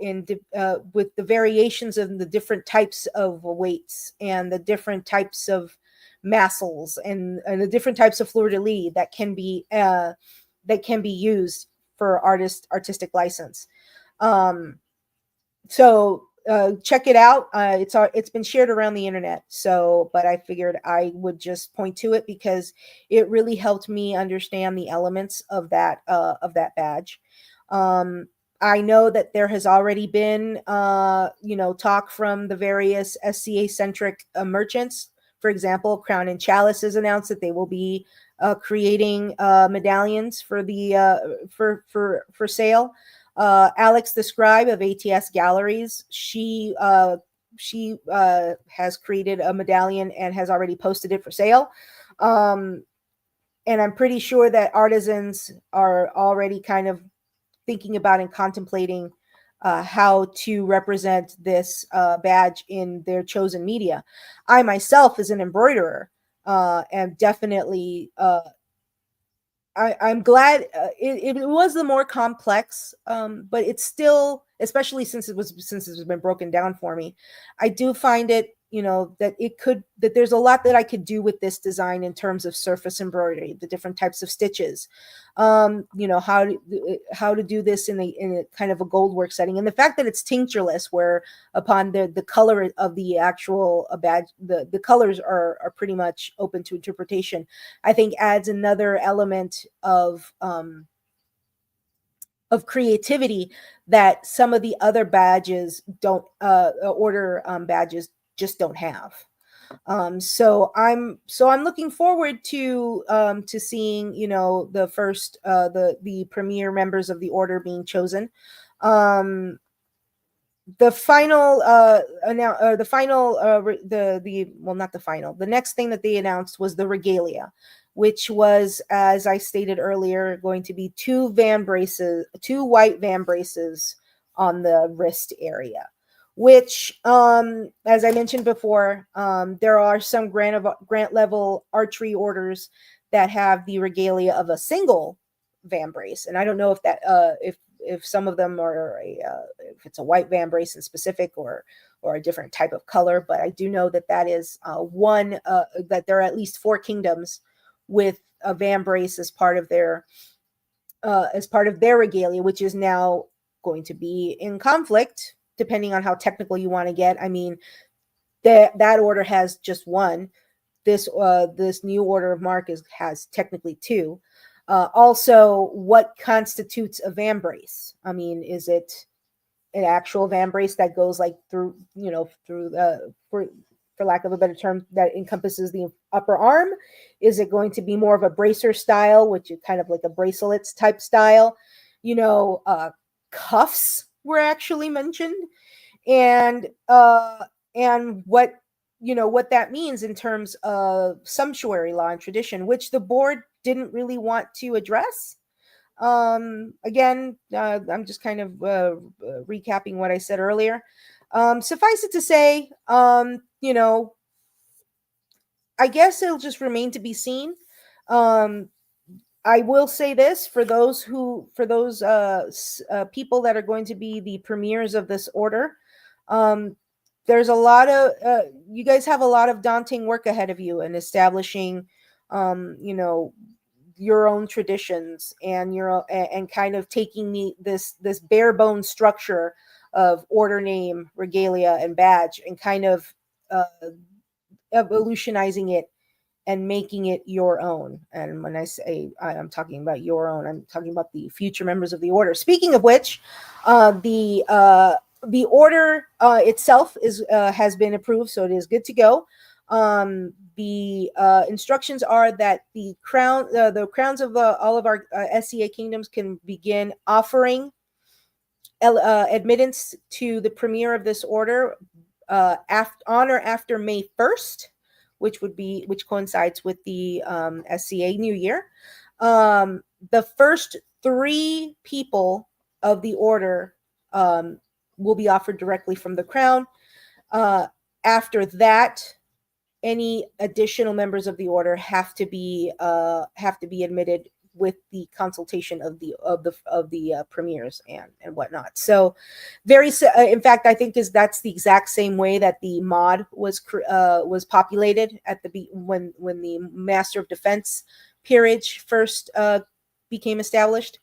S1: with the variations of the different types of weights and the different types of massels and the different types of fleur-de-lis that can be used for artistic license. So check it out. It's been shared around the internet. So, but I figured I would just point to it because it really helped me understand the elements of that badge. I know that there has already been, talk from the various SCA centric merchants. For example, Crown and Chalice has announced that they will be creating medallions for the for sale. Alex, the scribe of ATS Galleries, she has created a medallion and has already posted it for sale. And I'm pretty sure that artisans are already kind of thinking about and contemplating how to represent this badge in their chosen media. I myself, as an embroiderer, am definitely I'm glad it was the more complex, but it's still, especially since it's been broken down for me, I do find it, that there's a lot that I could do with this design in terms of surface embroidery, the different types of stitches, how to do this in a kind of a gold work setting, and the fact that it's tinctureless, where upon the color of the actual badge, the colors are pretty much open to interpretation, I think adds another element of creativity that some of the other badges don't order badges just don't have. So I'm looking forward to seeing, the first the premier members of the order being chosen. The final the next thing that they announced was the regalia, which was, as I stated earlier, going to be two white van braces on the wrist area, which, as I mentioned before, there are some grant level archery orders that have the regalia of a single van brace, and I don't know if if some of them are if it's a white vambrace in specific, or a different type of color. But I do know that that is one that there are at least 4 kingdoms with a vambrace as part of their regalia, which is now going to be in conflict, depending on how technical you want to get. I mean, that order has just one. This new order of Mark has technically 2. Also, what constitutes a vambrace? I mean, is it an actual vambrace that goes like through the, for lack of a better term, that encompasses the upper arm? Is it going to be more of a bracer style, which is kind of like a bracelets type style? Cuffs were actually mentioned, and what what that means in terms of sumptuary law and tradition, which the board didn't really want to address. Again, I'm just kind of recapping what I said earlier. Suffice it to say, I guess it'll just remain to be seen. I will say this for those people that are going to be the premiers of this order. There's a lot of you guys have a lot of daunting work ahead of you in establishing, your own traditions and kind of taking this bare bones structure of order name, regalia, and badge, and kind of evolutionizing it and making it your own. And when I say I'm talking about your own, I'm talking about the future members of the order. Speaking of which, the order itself has been approved, so it is good to go. The instructions are that the crowns of all of our SCA kingdoms can begin offering admittance to the premier of this order on or after May 1st, which coincides with the SCA New Year. The first 3 people of the order will be offered directly from the crown. After that, any additional members of the order have to be admitted with the consultation of the premiers and whatnot. So, in fact, I think that's the exact same way that the mod was populated at when the Master of Defense peerage first became established.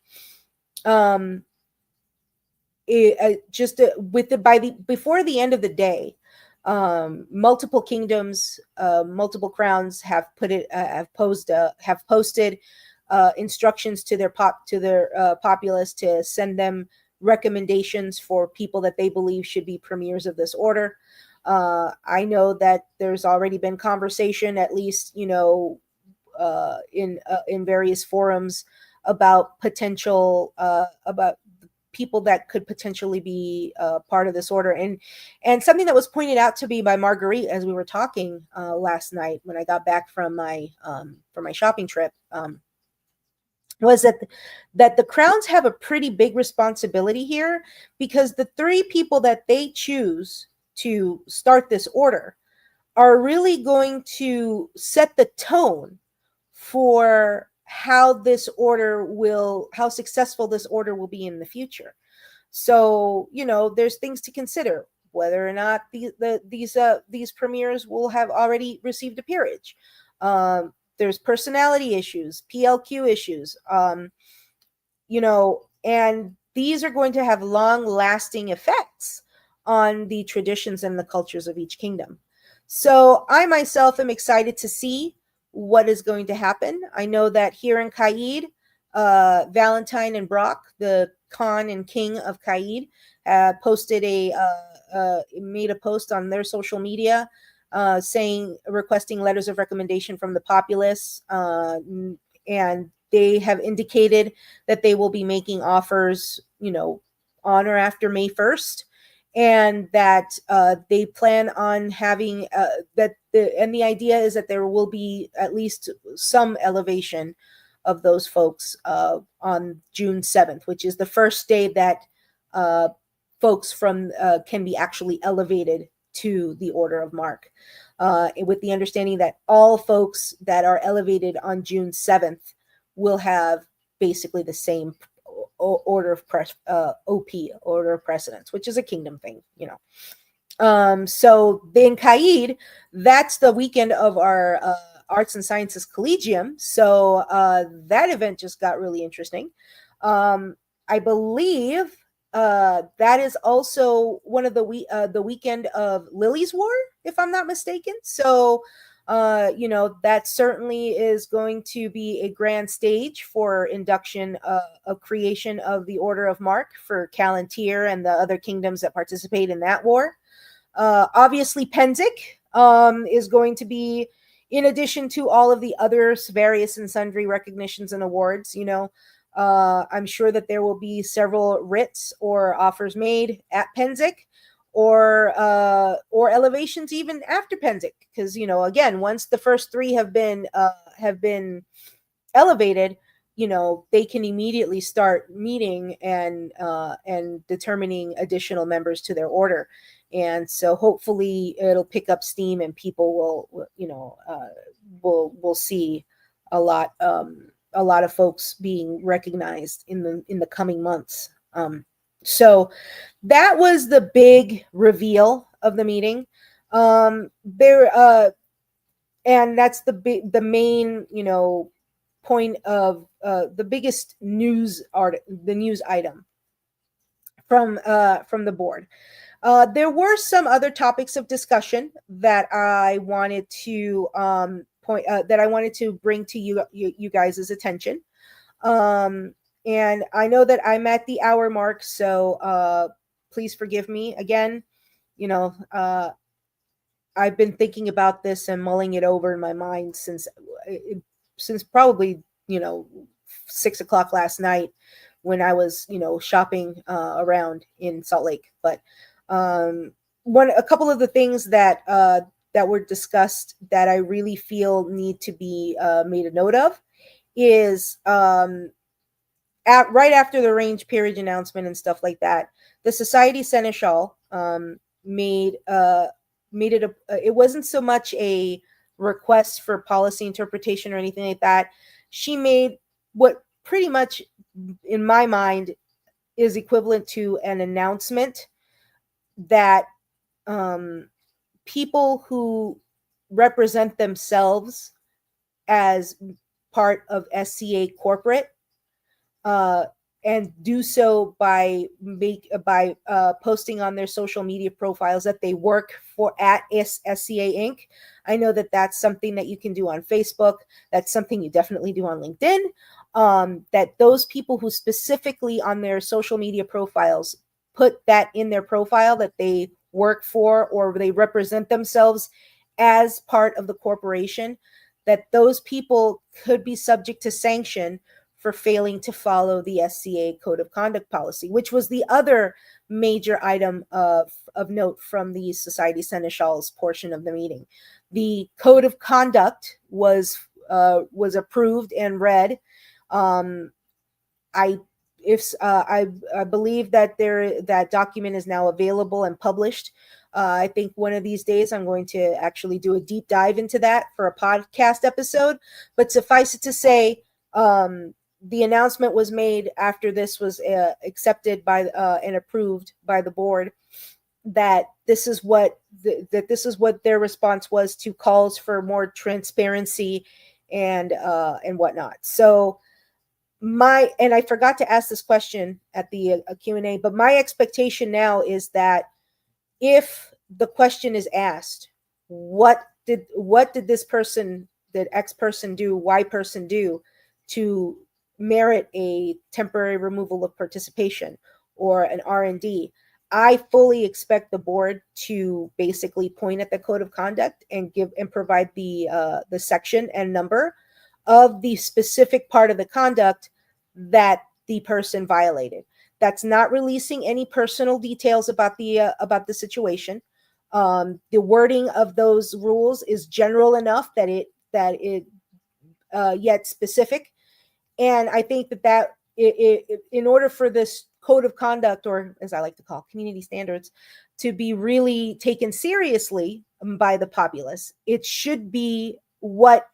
S1: Before the end of the day, multiple kingdoms, multiple crowns have posted instructions to their populace to send them recommendations for people that they believe should be premiers of this order. I know that there's already been conversation, at least in various forums, about potential about people that could potentially be part of this order, and something that was pointed out to me by Marguerite as we were talking last night when I got back from my shopping trip. Was that the crowns have a pretty big responsibility here, because the 3 people that they choose to start this order are really going to set the tone for how successful this order will be in the future. So, there's things to consider, whether or not these premiers will have already received a peerage. There's personality issues, PLQ issues, and these are going to have long-lasting effects on the traditions and the cultures of each kingdom. So I myself am excited to see what is going to happen. I know that here in Caid, Valentine and Brock, the Khan and King of Caid, made a post on their social media requesting letters of recommendation from the populace, and they have indicated that they will be making offers, on or after May 1st, and that they plan on having and the idea is that there will be at least some elevation of those folks on June 7th, which is the first day that folks can be actually elevated to the Order of Mark, with the understanding that all folks that are elevated on June 7th will have basically the same order of OP, order of precedence, which is a kingdom thing, So Ben Caid, that's the weekend of our Arts and Sciences Collegium. So that event just got really interesting. I believe that is also one of the weekend of Lily's War, if I'm not mistaken. So that certainly is going to be a grand stage for induction of creation of the Order of Mark for Callantyr and the other kingdoms that participate in that war. Obviously, Penzik is going to be, in addition to all of the other various and sundry recognitions and awards, I'm sure that there will be several writs or offers made at Penzik, or elevations even after Penzik, because again, once the first three have been elevated, they can immediately start meeting and determining additional members to their order. And so hopefully it'll pick up steam and people will see a lot of folks being recognized in the coming months. So that was the big reveal of the meeting. And that's the main, point of the biggest news item from the board. There were some other topics of discussion that I wanted to bring to you guys' attention. And I know that I'm at the hour mark, so please forgive me. Again, I've been thinking about this and mulling it over in my mind since probably 6:00 last night when I was shopping around in Salt Lake. But a couple of the things that were discussed that I really feel need to be made a note of is right after the range peerage announcement and stuff like that, the Society Seneschal made it it wasn't so much a request for policy interpretation or anything like that. She made what pretty much, in my mind, is equivalent to an announcement that people who represent themselves as part of SCA corporate and do so by posting on their social media profiles that they work at SCA Inc. I know that that's something that you can do on Facebook. That's something you definitely do on LinkedIn. That those people who specifically on their social media profiles put that in their profile that they work for or they represent themselves as part of the corporation, that those people could be subject to sanction for failing to follow the SCA Code of Conduct policy, which was the other major item of note from the Society Seneschal's portion of the meeting. The Code of Conduct was approved and read. I believe that that document is now available and published. I think one of these days I'm going to actually do a deep dive into that for a podcast episode. But suffice it to say, the announcement was made after this was accepted by and approved by the board, that this is what their response was to calls for more transparency and whatnot. So and I forgot to ask this question at the Q&A, but my expectation now is that if the question is asked, what did this person, did X person do, Y person do to merit a temporary removal of participation or an R&D, I fully expect the board to basically point at the Code of Conduct and provide the section and number of the specific part of the conduct that the person violated. That's not releasing any personal details about the situation. The wording of those rules is general enough that it yet specific. And I think that in order for this Code of Conduct, or as I like to call community standards, to be really taken seriously by the populace, it should be what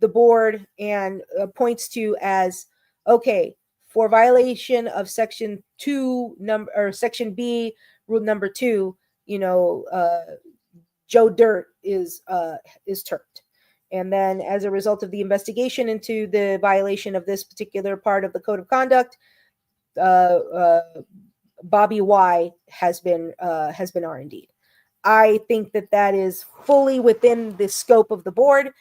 S1: the board and points to as, okay, for violation of Section 2 or Section B, Rule number 2, Joe Dirt is termed. And then, as a result of the investigation into the violation of this particular part of the code of conduct, Bobby Y has been R&D'd. I think that is fully within the scope of the board.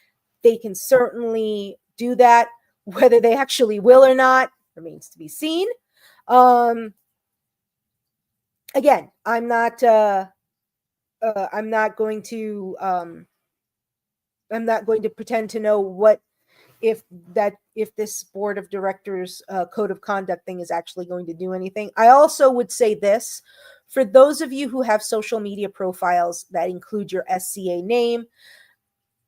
S1: They can certainly do that. Whether they actually will or not remains to be seen. Again, I'm not going to pretend to know what if this board of directors code of conduct thing is actually going to do anything. I also would say this: for those of you who have social media profiles that include your SCA name,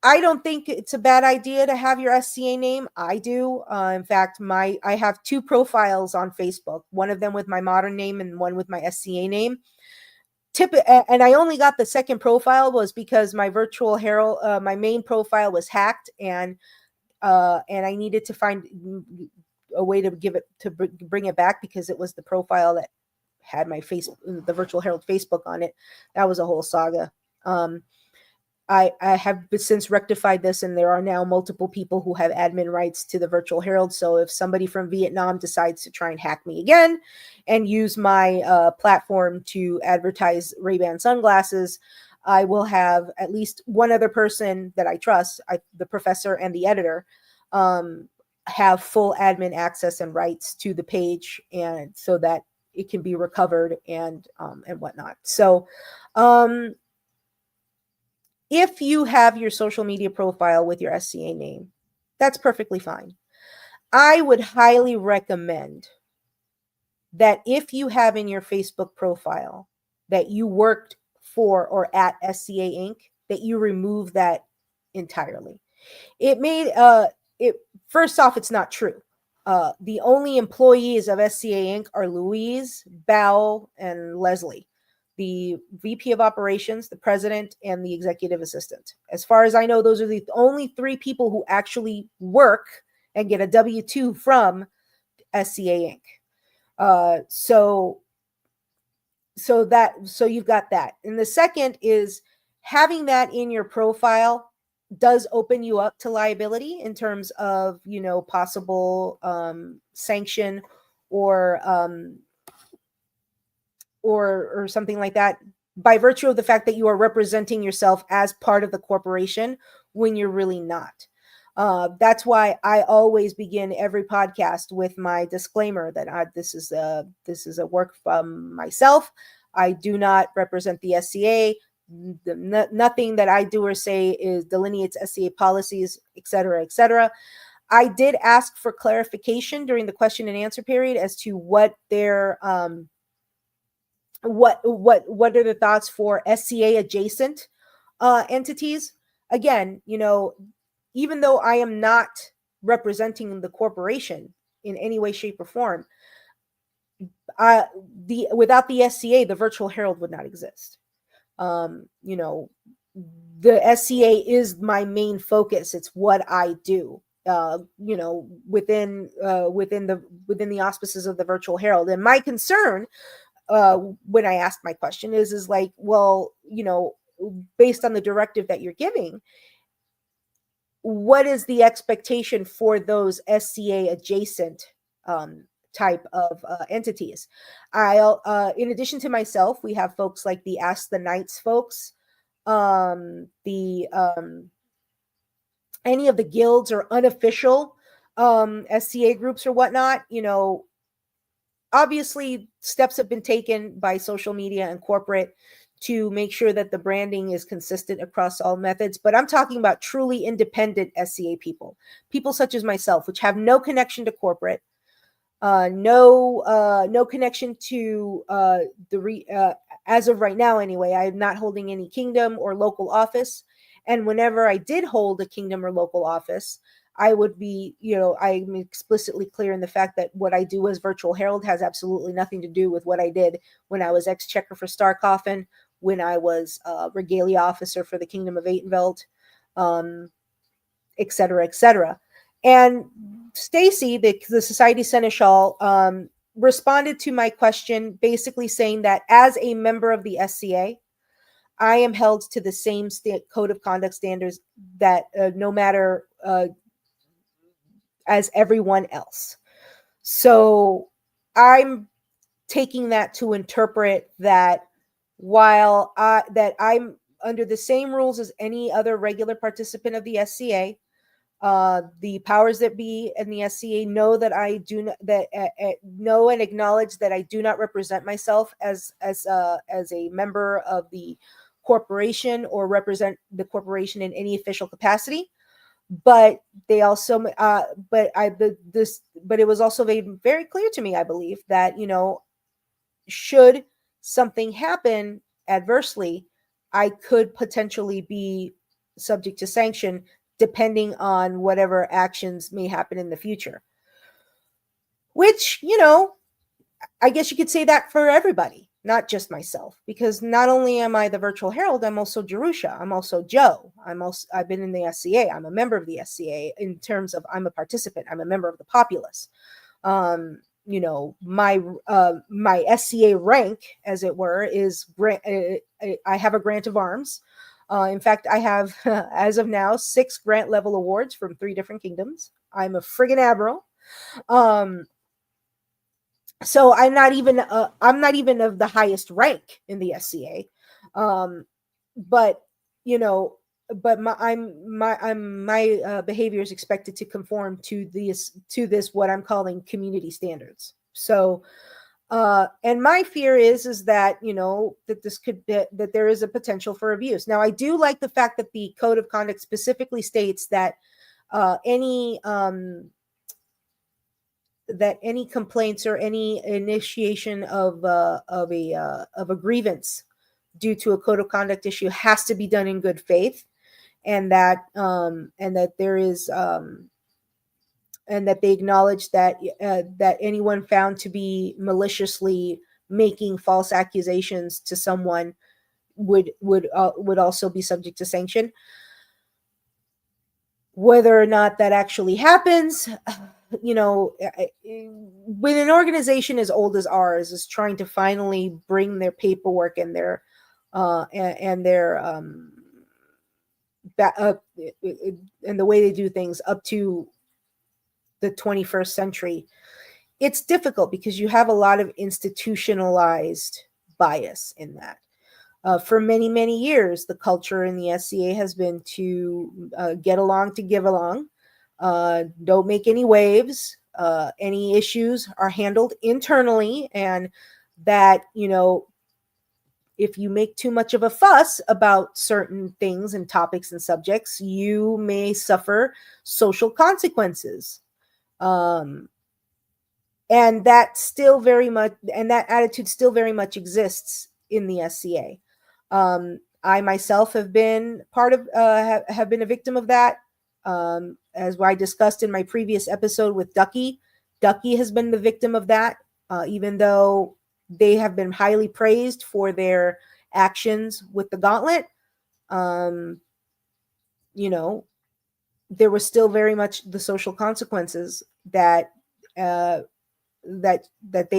S1: I don't think it's a bad idea to have your SCA name. I do. In fact, I have 2 profiles on Facebook, one of them with my modern name and one with my SCA name. And I only got the second profile was because my virtual Herald, my main profile was hacked, and I needed to find a way to bring it back, because it was the profile that had my the virtual Herald Facebook on it. That was a whole saga. I have since rectified this, and there are now multiple people who have admin rights to the virtual Herald. So if somebody from Vietnam decides to try and hack me again and use my platform to advertise Ray-Ban sunglasses, I will have at least one other person that I trust, the professor and the editor, have full admin access and rights to the page, and so that it can be recovered and whatnot. So if you have your social media profile with your SCA name, that's perfectly fine. I would highly recommend that if you have in your Facebook profile that you worked for or at SCA Inc., that you remove that entirely. First off, it's not true. The only employees of SCA Inc. are Louise, Bao, and Leslie, the VP of operations, the president, and the executive assistant. As far as I know, those are the only 3 people who actually work and get a W-2 from SCA Inc. So you've got that. And the second is, having that in your profile does open you up to liability in terms of, possible sanction or something like that, by virtue of the fact that you are representing yourself as part of the corporation when you're really not. That's why I always begin every podcast with my disclaimer that this is a work from myself. I do not represent the SCA. Nothing that I do or say delineates SCA policies, et cetera, et cetera. I did ask for clarification during the question and answer period as to what their what are the thoughts for SCA adjacent entities. Again, even though I am not representing the corporation in any way, shape, or form, without the SCA, the virtual Herald would not exist. The SCA is my main focus. It's what I do. Within the auspices of the virtual Herald. And my concern, when I asked my question, is like, well, based on the directive that you're giving, what is the expectation for those SCA adjacent type of entities? In addition to myself, we have folks like the Ask the Knights folks, any of the guilds or unofficial SCA groups or whatnot. Obviously steps have been taken by social media and corporate to make sure that the branding is consistent across all methods. But I'm talking about truly independent SCA people such as myself, which have no connection to corporate, no connection to as of right now anyway. I'm not holding any kingdom or local office. And whenever I did hold a kingdom or local office, I would be, I'm explicitly clear in the fact that what I do as virtual Herald has absolutely nothing to do with what I did when I was ex-checker for Starkoffen, when I was regalia officer for the Kingdom of Atenveld, et cetera, et cetera. And Stacy, the society seneschal, responded to my question, basically saying that as a member of the SCA, I am held to the same code of conduct standards that no matter as everyone else. So I'm taking that to interpret that while that I'm under the same rules as any other regular participant of the SCA, the powers that be in the SCA know that I do not, that know and acknowledge that I do not represent myself as a member of the corporation or represent the corporation in any official capacity. But they also, but it was also made very clear to me, I believe, that should something happen adversely, I could potentially be subject to sanction depending on whatever actions may happen in the future. Which, I guess you could say that for everybody, not just myself, because not only am I the virtual Herald, I'm also Jerusha. I'm also Joe. I've been in the SCA. I'm a member of the SCA in terms of I'm a participant. I'm a member of the populace. My SCA rank, as it were, is I have a grant of arms. In fact, I have, as of now, 6 grant level awards from 3 different kingdoms. I'm a friggin' admiral. So I'm not even of the highest rank in the SCA. But my behavior is expected to conform to this what I'm calling community standards. So and my fear is that that this could that there is a potential for abuse. Now, I do like the fact that the code of conduct specifically states that any complaints or any initiation of a grievance due to a code of conduct issue has to be done in good faith, and that there is and that they acknowledge that anyone found to be maliciously making false accusations to someone would also be subject to sanction. Whether or not that actually happens, when an organization as old as ours is trying to finally bring their paperwork and their and the way they do things up to the 21st century, it's difficult because you have a lot of institutionalized bias in that. For many, many years, the culture in the SCA has been to get along to give along. Don't make any waves. Any issues are handled internally, and that if you make too much of a fuss about certain things and topics and subjects, you may suffer social consequences. And that attitude still very much exists in the SCA. I myself have been have been a victim of that. As I discussed in my previous episode with Ducky has been the victim of that, even though they have been highly praised for their actions with the gauntlet. There was still very much the social consequences that they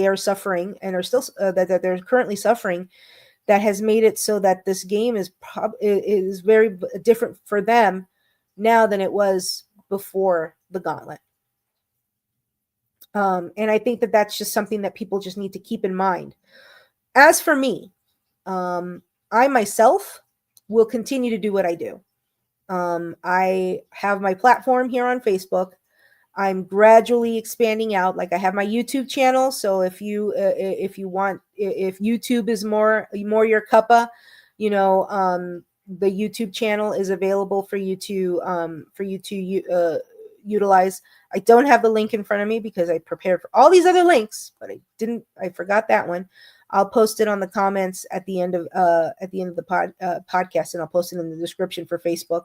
S1: are suffering and are still that they're currently suffering, that has made it so that this game is very different for them now than it was before the gauntlet. And I think that that's just something that people just need to keep in mind. As for me, I myself will continue to do what I do. I have my platform here on Facebook. I'm gradually expanding out. Like, I have my YouTube channel. So if you want, if YouTube is more your cuppa, the YouTube channel is available for you to utilize. I don't have the link in front of me because I prepared for all these other links, but I forgot that one. I'll post it on the comments at the end of the podcast, and I'll post it in the description for Facebook.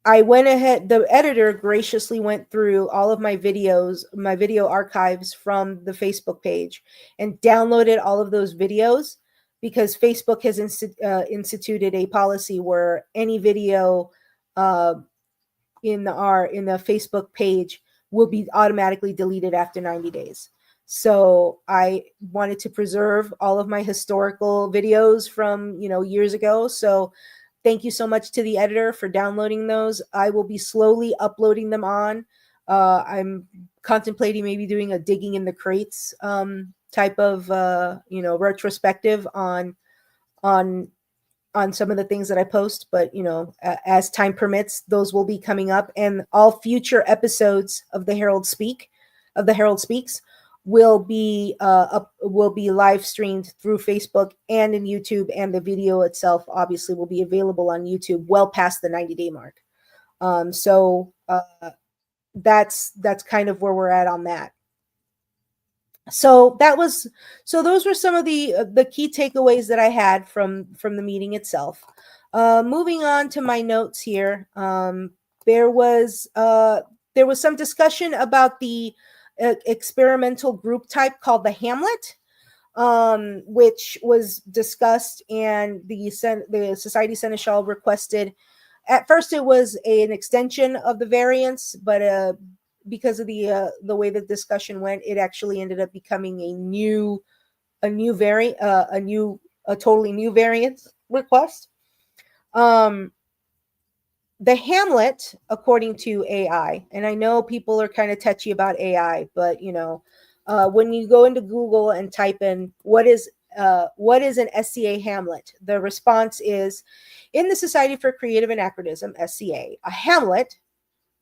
S1: I went ahead, the editor graciously went through all of my video archives from the Facebook page and downloaded all of those videos, because Facebook has instituted a policy where any video uh, in the Facebook page will be automatically deleted after 90 days. So I wanted to preserve all of my historical videos from, years ago. So thank you so much to the editor for downloading those. I will be slowly uploading them on. I'm contemplating maybe doing a digging in the crates type of retrospective on on some of the things that I post, but as time permits, those will be coming up, and all future episodes of the Herald Speaks, will be live streamed through Facebook and in YouTube, and the video itself obviously will be available on YouTube well past the 90-day mark. So that's kind of where we're at on that. So those were some of the key takeaways that I had from the meeting itself. Moving on to my notes here, there was some discussion about the experimental group type called the Hamlet, which was discussed, and the Society Seneschal requested. At first, it was an extension of the variants, but because of the way the discussion went, it actually ended up becoming a totally new variant request. The Hamlet, according to AI, and I know people are kind of touchy about AI, but when you go into Google and type in what is an SCA Hamlet, the response is, in the Society for Creative Anachronism, SCA, a Hamlet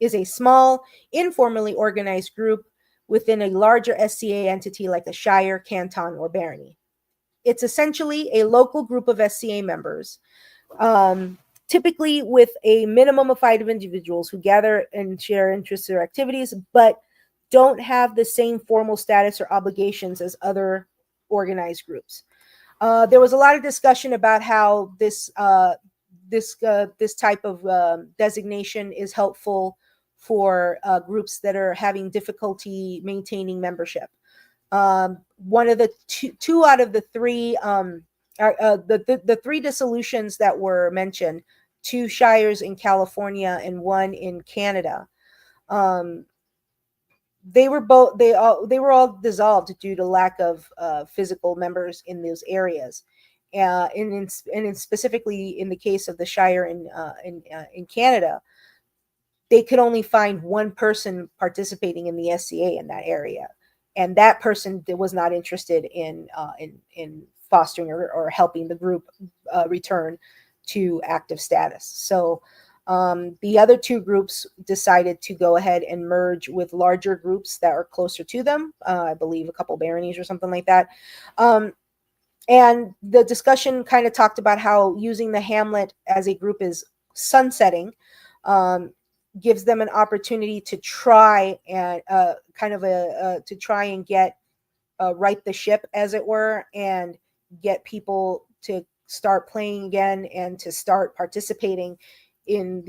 S1: is a small, informally organized group within a larger SCA entity like a shire, canton, or barony. It's essentially a local group of SCA members, typically with a minimum of 5 individuals who gather and share interests or activities, but don't have the same formal status or obligations as other organized groups. There was a lot of discussion about how this type of designation is helpful for groups that are having difficulty maintaining membership. One of the two out of the three the three dissolutions that were mentioned, 2 shires in California and 1 in Canada, they were all dissolved due to lack of physical members in those areas. And specifically in the case of the shire in Canada, they could only find one person participating in the SCA in that area, and that person was not interested in fostering or helping the group return to active status. So the other 2 groups decided to go ahead and merge with larger groups that are closer to them. I believe a couple baronies or something like that. And the discussion kind of talked about how using the Hamlet as a group is sunsetting, gives them an opportunity to try and to try and get right the ship, as it were, and get people to start playing again and to start participating in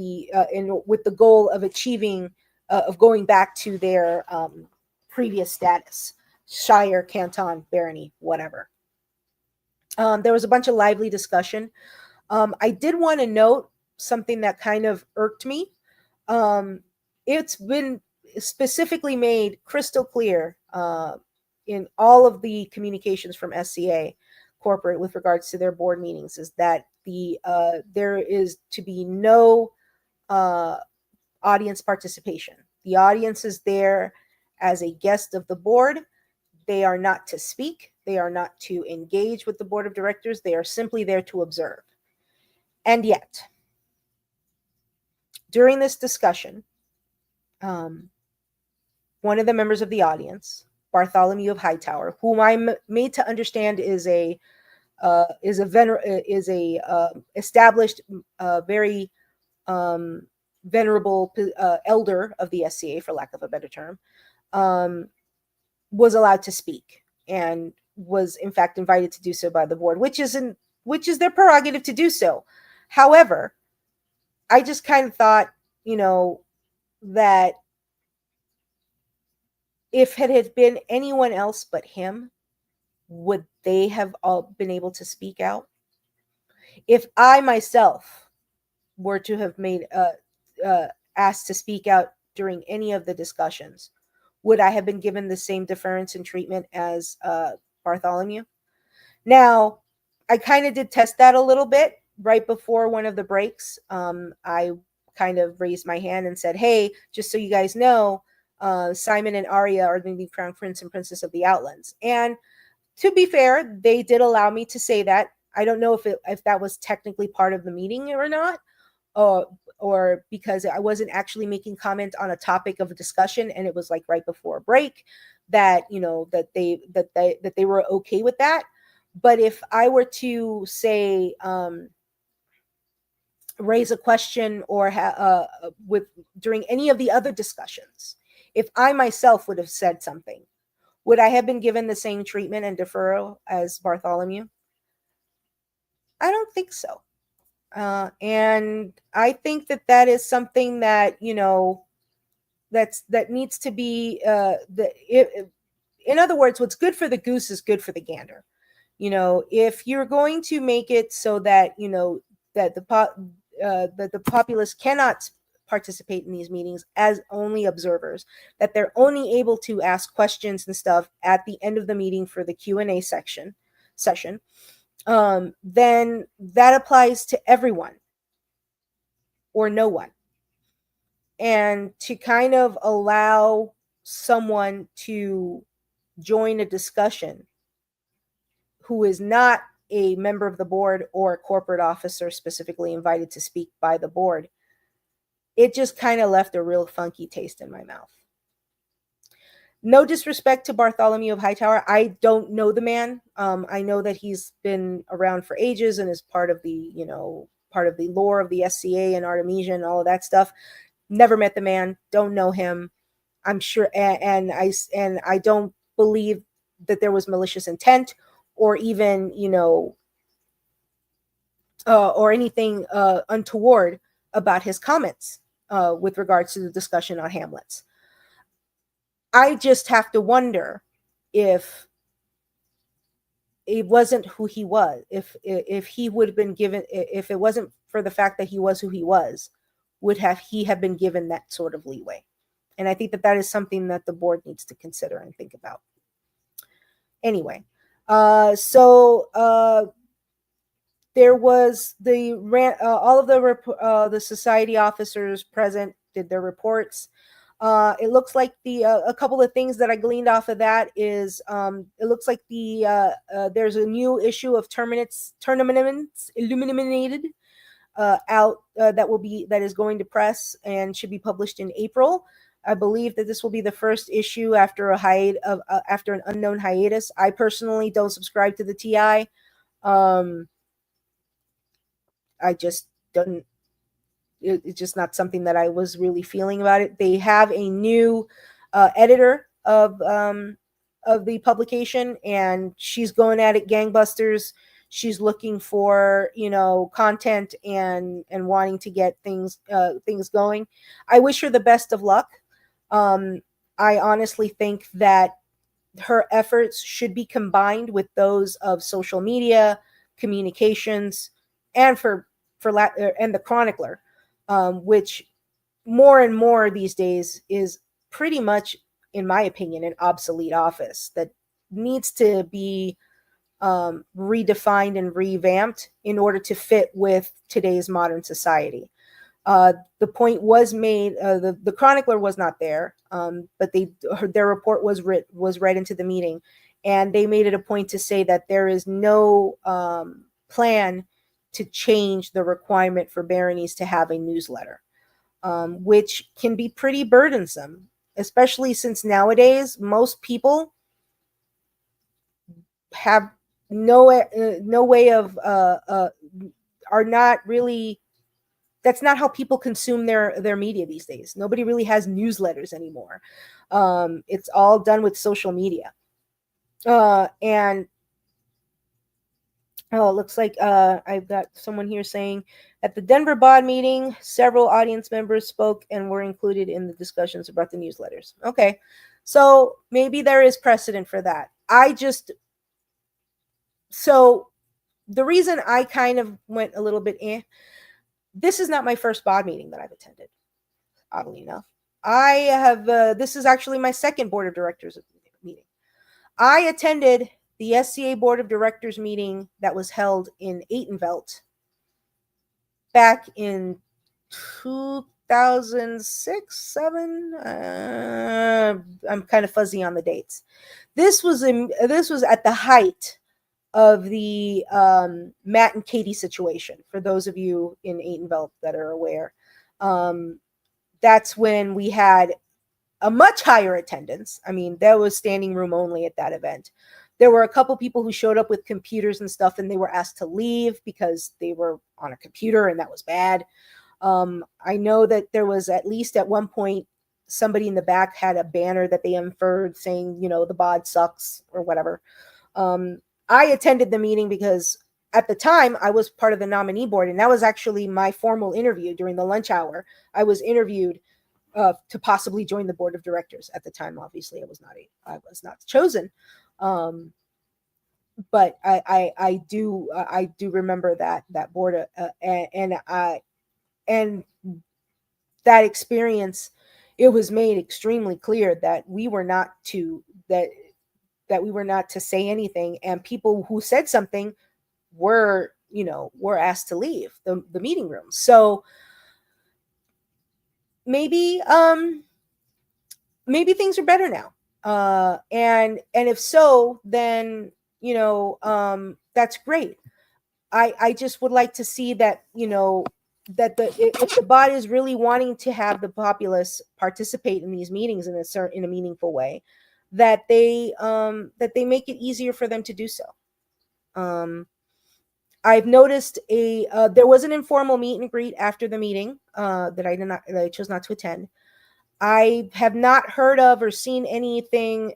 S1: with the goal of achieving of going back to their previous status, shire, canton, barony, whatever. There was a bunch of lively discussion. I did want to note something that kind of irked me. It's been specifically made crystal clear in all of the communications from SCA corporate with regards to their board meetings, is that there is to be no audience participation. The audience is there as a guest of the board. They are not to speak. They are not to engage with the board of directors. They are simply there to observe. And yet, during this discussion, one of the members of the audience, Bartholomew of Hightower, whom I'm made to understand is a established, very venerable elder of the SCA, for lack of a better term, was allowed to speak and was in fact invited to do so by the board, which is their prerogative to do so. However, I just kind of thought, that if it had been anyone else but him, would they have all been able to speak out? If I myself were to have made asked to speak out during any of the discussions, would I have been given the same deference and treatment as Bartholomew? Now, I kind of did test that a little bit right before one of the breaks. I kind of raised my hand and said, hey, just so you guys know, Simon and Arya are going to be crown prince and princess of the Outlands. And to be fair, they did allow me to say that. I don't know if that was technically part of the meeting or not, or because I wasn't actually making comment on a topic of a discussion, and it was like right before a break that they were okay with that. But if I were to say raise a question or with during any of the other discussions, if I myself would have said something, would I have been given the same treatment and deferral as Bartholomew? I don't think so. And I think that is something that, that needs to be, in other words, what's good for the goose is good for the gander. If you're going to make it so that, that the populace cannot participate in these meetings as only observers, that they're only able to ask questions and stuff at the end of the meeting for the Q&A session, then that applies to everyone or no one. And to kind of allow someone to join a discussion who is not a member of the board or a corporate officer specifically invited to speak by the board, it just kind of left a real funky taste in my mouth. No disrespect to Bartholomew of Hightower. I don't know the man. I know that he's been around for ages and is part of the lore of the SCA and Artemisia and all of that stuff. Never met the man. Don't know him. I'm sure, and I don't believe that there was malicious intent or even, or anything untoward about his comments with regards to the discussion on Hamlets. I just have to wonder if it wasn't who he was, if he would have been given, if it wasn't for the fact that he was who he was, would he have been given that sort of leeway? And I think that is something that the board needs to consider and think about. Anyway, there was all of the society officers present did their reports. It looks like a couple of things that I gleaned off of that is it looks like there's a new issue of Tournaments Illuminated out that is going to press and should be published in April. I believe that this will be the first issue after after an unknown hiatus. I personally don't subscribe to the TI. I just don't. It's just not something that I was really feeling about it. They have a new editor of the publication, and she's going at it gangbusters. She's looking for content and wanting to get things going. I wish her the best of luck. I honestly think that her efforts should be combined with those of social media, communications, and and the chronicler, which more and more these days is pretty much, in my opinion, an obsolete office that needs to be redefined and revamped in order to fit with today's modern society. The point was made, the chronicler was not there, but their report was read into the meeting, and they made it a point to say that there is no plan to change the requirement for baronies to have a newsletter, which can be pretty burdensome, especially since nowadays most people have no way of are not really. That's not how people consume their media these days. Nobody really has newsletters anymore. It's all done with social media. And it looks like I've got someone here saying at the Denver BOD meeting, several audience members spoke and were included in the discussions about the newsletters. Okay, so maybe there is precedent for that. So the reason I kind of went a little bit this is not my first BOD meeting that I've attended. oddly enough. I have, this is actually my second board of directors meeting. I attended the SCA board of directors meeting that was held in Atenvelt back in 2006, 7. I'm kind of fuzzy on the dates. This was at the height of the Matt and Katie situation. For those of you in Atenvelt that are aware, that's when we had a much higher attendance. I mean, there was standing room only at that event. There were a couple people who showed up with computers and stuff, and they were asked to leave because they were on a computer, and that was bad. I know that there was, at least at one point, somebody in the back had a banner that they inferred saying, the bod sucks or whatever. I attended the meeting because at the time I was part of the nominee board, and that was actually my formal interview during the lunch hour. I was interviewed to possibly join the board of directors. At the time, obviously, I was not chosen. But I do remember that board, and that experience. It was made extremely clear that we were not to say anything, and people who said something were asked to leave the meeting room. So maybe things are better now. And if so, then that's great. I just would like to see that that if the bod is really wanting to have the populace participate in these meetings in a meaningful way, that they make it easier for them to do so. I've noticed there was an informal meet and greet after the meeting that I chose not to attend. I have not heard of or seen anything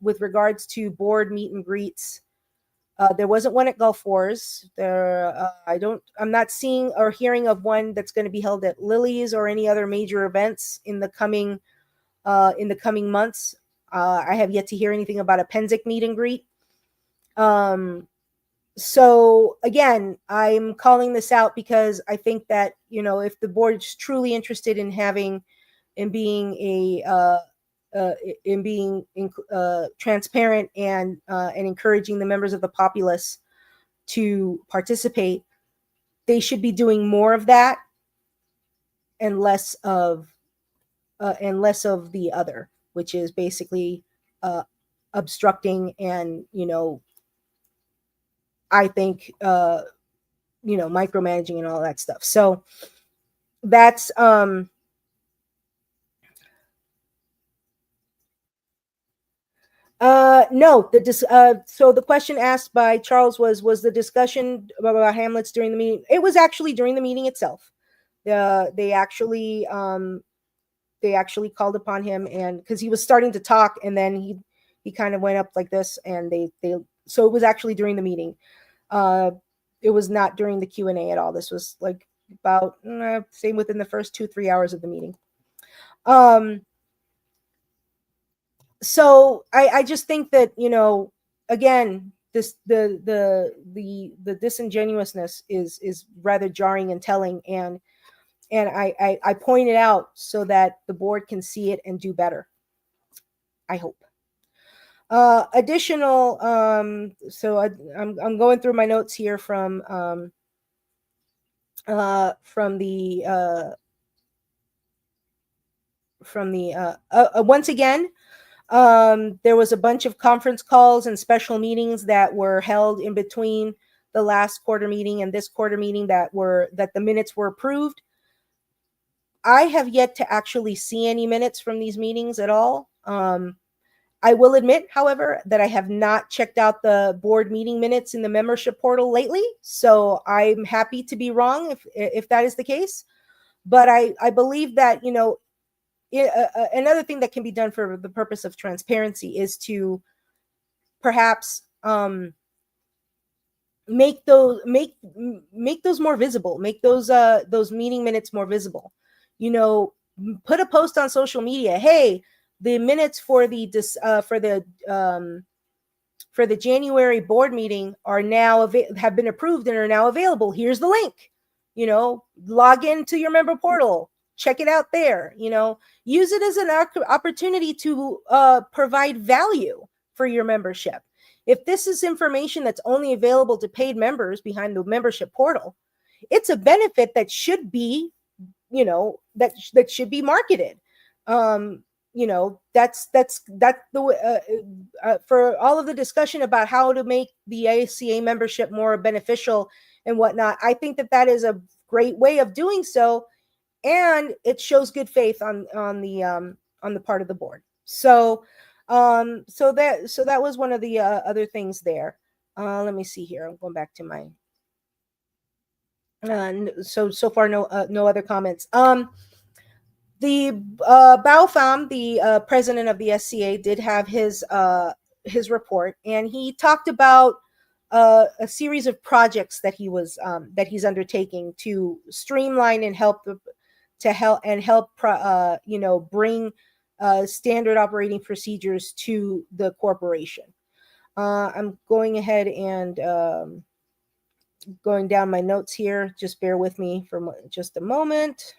S1: with regards to board meet and greets. There wasn't one at Gulf Wars. I'm not seeing or hearing of one that's going to be held at Lily's or any other major events in the coming months. I have yet to hear anything about a Penzic meet and greet. So again, I'm calling this out because I think that, if the board is truly interested in being transparent and encouraging the members of the populace to participate, they should be doing more of that and less of the other, which is basically obstructing and I think micromanaging and all that stuff. So that's no, so the question asked by Charles was the discussion about Hamlets during the meeting. It was actually during the meeting itself. They actually called upon him, and because he was starting to talk, and then he kind of went up like this, and so it was actually during the meeting. It was not during the Q&A at all. This was like about say within the first 2-3 hours of the meeting. So I just think that again, the disingenuousness is rather jarring and telling, and I point it out so that the board can see it and do better. I hope. Additional, so I'm going through my notes here from the once again. There was a bunch of conference calls and special meetings that were held in between the last quarter meeting and this quarter meeting that the minutes were approved. I have yet to actually see any minutes from these meetings at all. I will admit, however, that I have not checked out the board meeting minutes in the membership portal lately. So I'm happy to be wrong if that is the case. But I believe that, another thing that can be done for the purpose of transparency is to perhaps make those more visible, make those meeting minutes more visible. Put a post on social media. Hey, the minutes for the January board meeting are now have been approved and are now available. Here's the link. Log into your member portal. check it out there. Use it as an opportunity to provide value for your membership. If this is information that's only available to paid members behind the membership portal, it's a benefit that should be, that should be marketed. That's the for all of the discussion about how to make the ACA membership more beneficial and whatnot. I think that is a great way of doing so, and it shows good faith on the part of the board. So that was one of the other things there. Let me see here. I'm going back to my. So far, no other comments. The Baofam, the president of the SCA, did have his report, and he talked about a series of projects that he's undertaking to streamline and help bring standard operating procedures to the corporation. I'm going ahead and going down my notes here. Just bear with me for just a moment.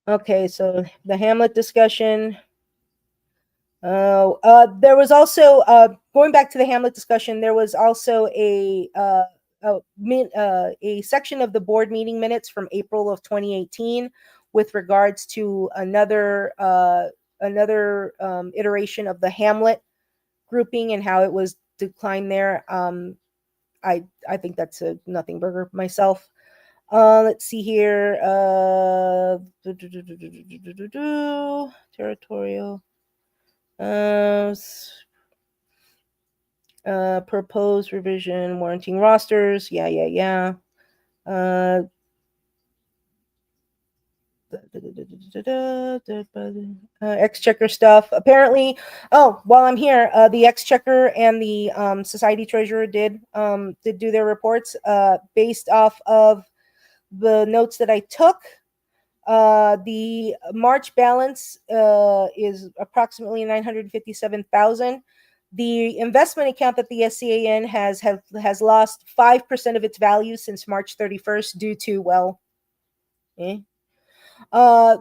S1: Okay, so the Hamlet discussion. There was also going back to the Hamlet discussion. There was also a section of the board meeting minutes from April of 2018 with regards to another iteration of the Hamlet grouping and how it was declined there. I think that's a nothing burger myself. Let's see here. Territorial. Proposed revision warranting rosters. Yeah. Exchequer stuff. Apparently, while I'm here, the Exchequer and the Society Treasurer did do their reports based off of the notes that I took. The March balance is approximately 957,000. The investment account that the SCAN has lost 5% of its value since March 31st due to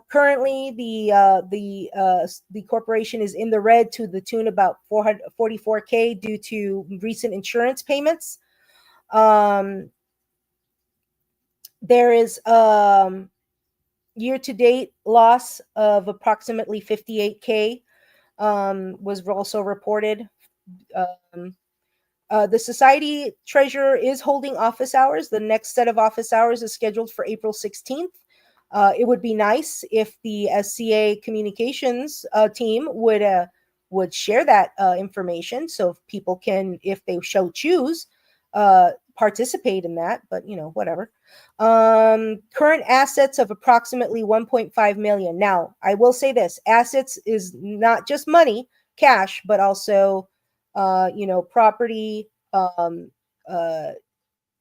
S1: currently the corporation is in the red to the tune about 444K due to recent insurance payments. There is year-to-date loss of approximately 58K was also reported. The Society Treasurer is holding office hours. The next set of office hours is scheduled for April 16th. It would be nice if the SCA communications team would share that information so people can, if they so choose, participate in that, but whatever. Current assets of approximately 1.5 million. Now, I will say this: assets is not just money, cash, but also property,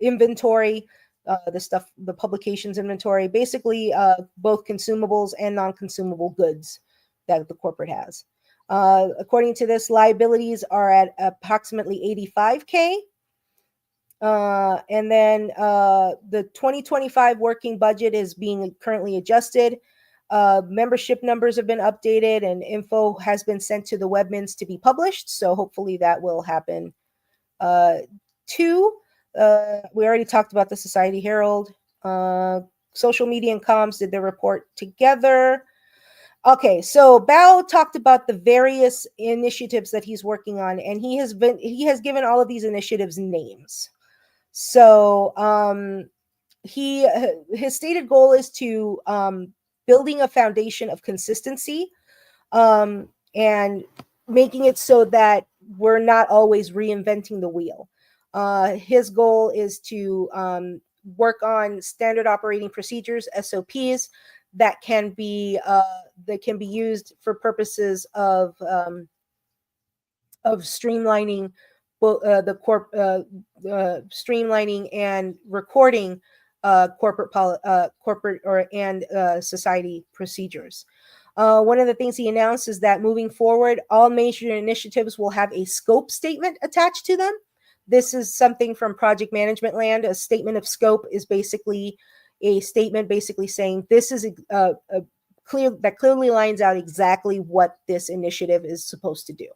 S1: inventory, the publications inventory, basically both consumables and non-consumable goods that the corporate has. According to this, liabilities are at approximately 85K. And then the 2025 working budget is being currently adjusted. Membership numbers have been updated and info has been sent to the webmins to be published. So hopefully that will happen too. We already talked about the Society Herald. Social media and comms did their report together. Okay, so Bao talked about the various initiatives that he's working on, and he has given all of these initiatives names. So his stated goal is to building a foundation of consistency and making it so that we're not always reinventing the wheel. His goal is to work on standard operating procedures, SOPs, that can be used for purposes of streamlining streamlining and recording corporate and society procedures. One of the things he announced is that moving forward, all major initiatives will have a scope statement attached to them. This is something from project management land. A statement of scope is basically a statement basically saying this is a clearly lines out exactly what this initiative is supposed to do.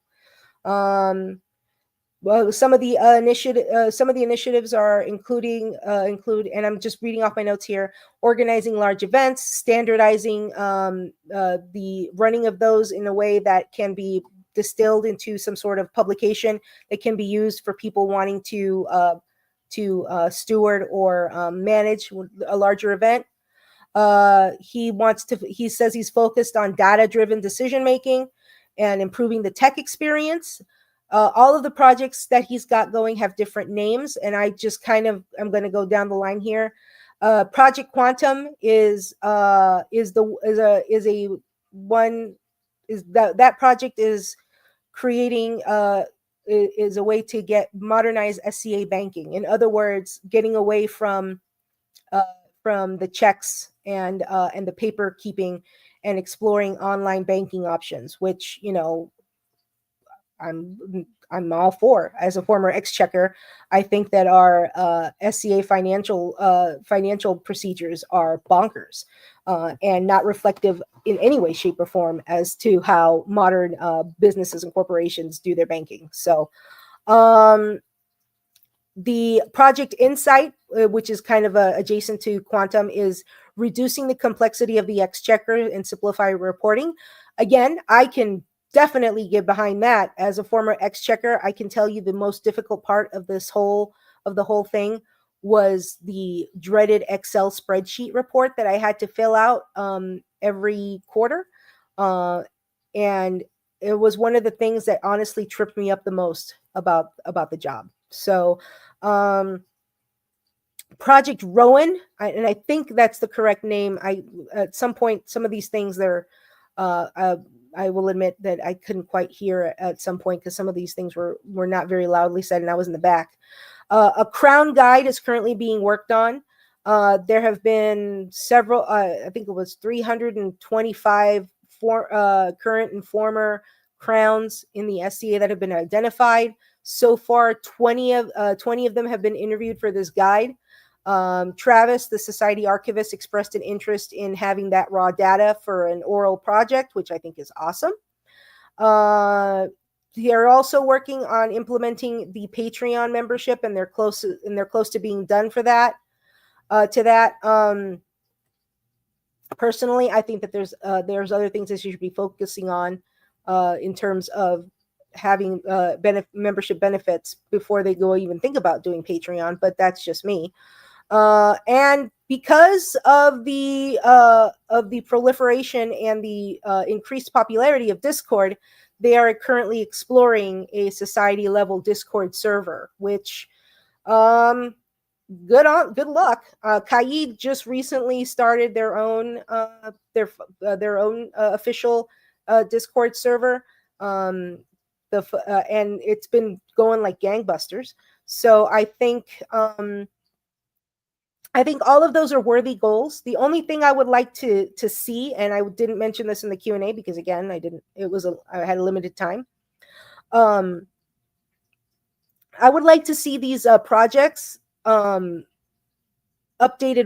S1: Well, some of the initiatives are include, and I'm just reading off my notes here: organizing large events, standardizing the running of those in a way that can be distilled into some sort of publication that can be used for people wanting to steward or manage a larger event. He says he's focused on data-driven decision making and improving the tech experience. All of the projects that he's got going have different names, and I'm going to go down the line here. Project Quantum is that project is creating is a way to get modernized SCA banking. In other words, getting away from the checks and the paper keeping and exploring online banking options, which I'm all for. As a former exchequer, I think that our SCA financial procedures are bonkers and not reflective in any way, shape, or form as to how modern businesses and corporations do their banking. So, the Project Insight, which is kind of adjacent to Quantum, is reducing the complexity of the exchequer and simplify reporting. Again, I can definitely get behind that. As a former exchequer, I can tell you the most difficult part of the whole thing was the dreaded Excel spreadsheet report that I had to fill out every quarter. And it was one of the things that honestly tripped me up the most about the job. So, Project Rowan, and I think that's the correct name. At some point, some of these things I will admit that I couldn't quite hear at some point because some of these things were not very loudly said, and I was in the back. A Crown Guide is currently being worked on. There have been several, I think it was 325 current and former crowns in the SCA that have been identified. So far, 20 of them have been interviewed for this guide. Travis, the society archivist, expressed an interest in having that raw data for an oral project, which I think is awesome. They are also working on implementing the Patreon membership, and they're close to being done for that. Personally, I think that there's other things that you should be focusing on in terms of having membership benefits before they go even think about doing Patreon, but that's just me. And because of the proliferation and the increased popularity of Discord, they are currently exploring a society level Discord server, which good luck. Kaid just recently started their own official Discord server. And it's been going like gangbusters. So I think all of those are worthy goals. The only thing I would like to see, and I didn't mention this in the Q&A because again, I had a limited time. I would like to see these projects updated,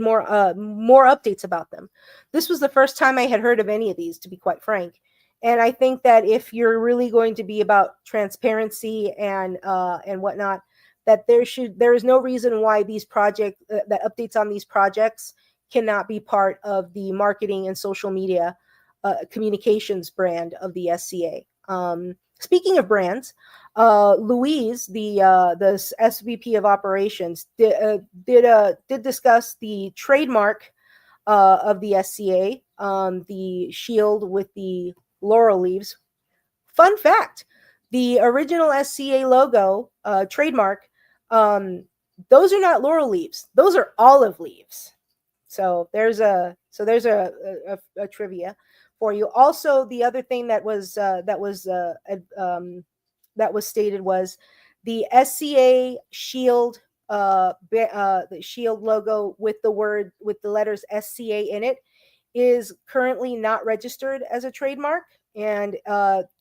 S1: more updates about them. This was the first time I had heard of any of these, to be quite frank. And I think that if you're really going to be about transparency and whatnot, that there is no reason why these that updates on these projects cannot be part of the marketing and social media communications brand of the SCA. Speaking of brands, Louise, the SVP of operations, did discuss the trademark of the SCA, the shield with the laurel leaves. Fun fact: the original SCA logo trademark, those are not laurel leaves; those are olive leaves. So there's a trivia for you. Also, the other thing that was stated was the SCA shield, the shield logo with the letters SCA in it is currently not registered as a trademark, and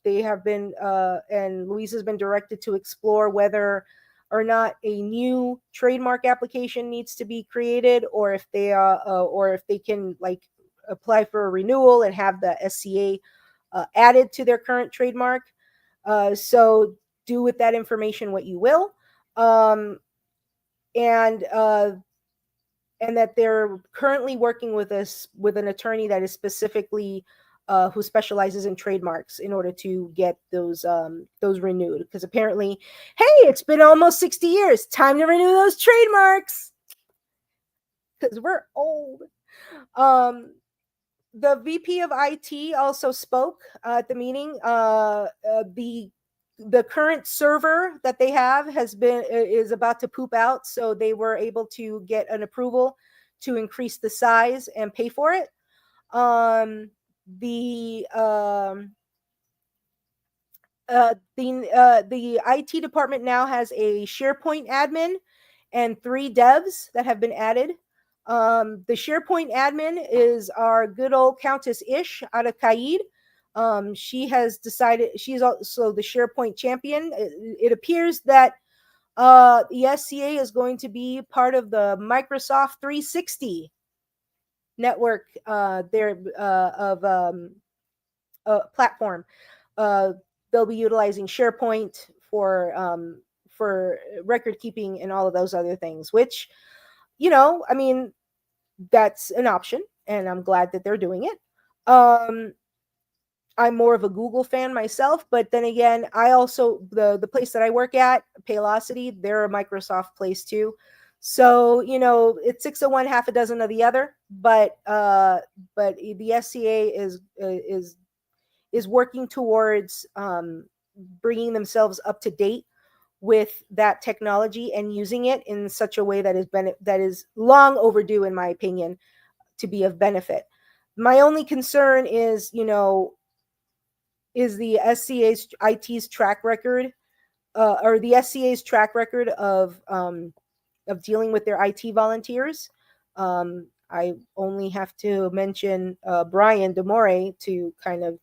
S1: they have been and Louise has been directed to explore whether or not a new trademark application needs to be created, or if they can like apply for a renewal and have the SCA added to their current trademark. So do with that information what you will. Um, and that they're currently working with us with an attorney that is specifically who specializes in trademarks in order to get those renewed. Because apparently, hey, it's been almost 60 years. Time to renew those trademarks because we're old. Um, the VP of IT also spoke at the meeting. The current server that they have is about to poop out, so they were able to get an approval to increase the size and pay for it. The the IT department now has a SharePoint admin and 3 devs that have been added. The SharePoint admin is our good old Countess Ish out of Kaid. She has decided she's also the SharePoint champion. It appears that the SCA is going to be part of the Microsoft 360 network platform. They'll be utilizing SharePoint for record keeping and all of those other things, which, I mean, that's an option, and I'm glad that they're doing it. I'm more of a Google fan myself, but then again, I also the place that I work at, Paylocity, they're a Microsoft place too. So it's 6 of one, half a dozen of the other. But the SCA is working towards bringing themselves up to date with that technology and using it in such a way that is long overdue, in my opinion, to be of benefit. My only concern is, is the SCA's IT's track record, or the SCA's track record of dealing with their IT volunteers. I only have to mention Brian DeMore to kind of,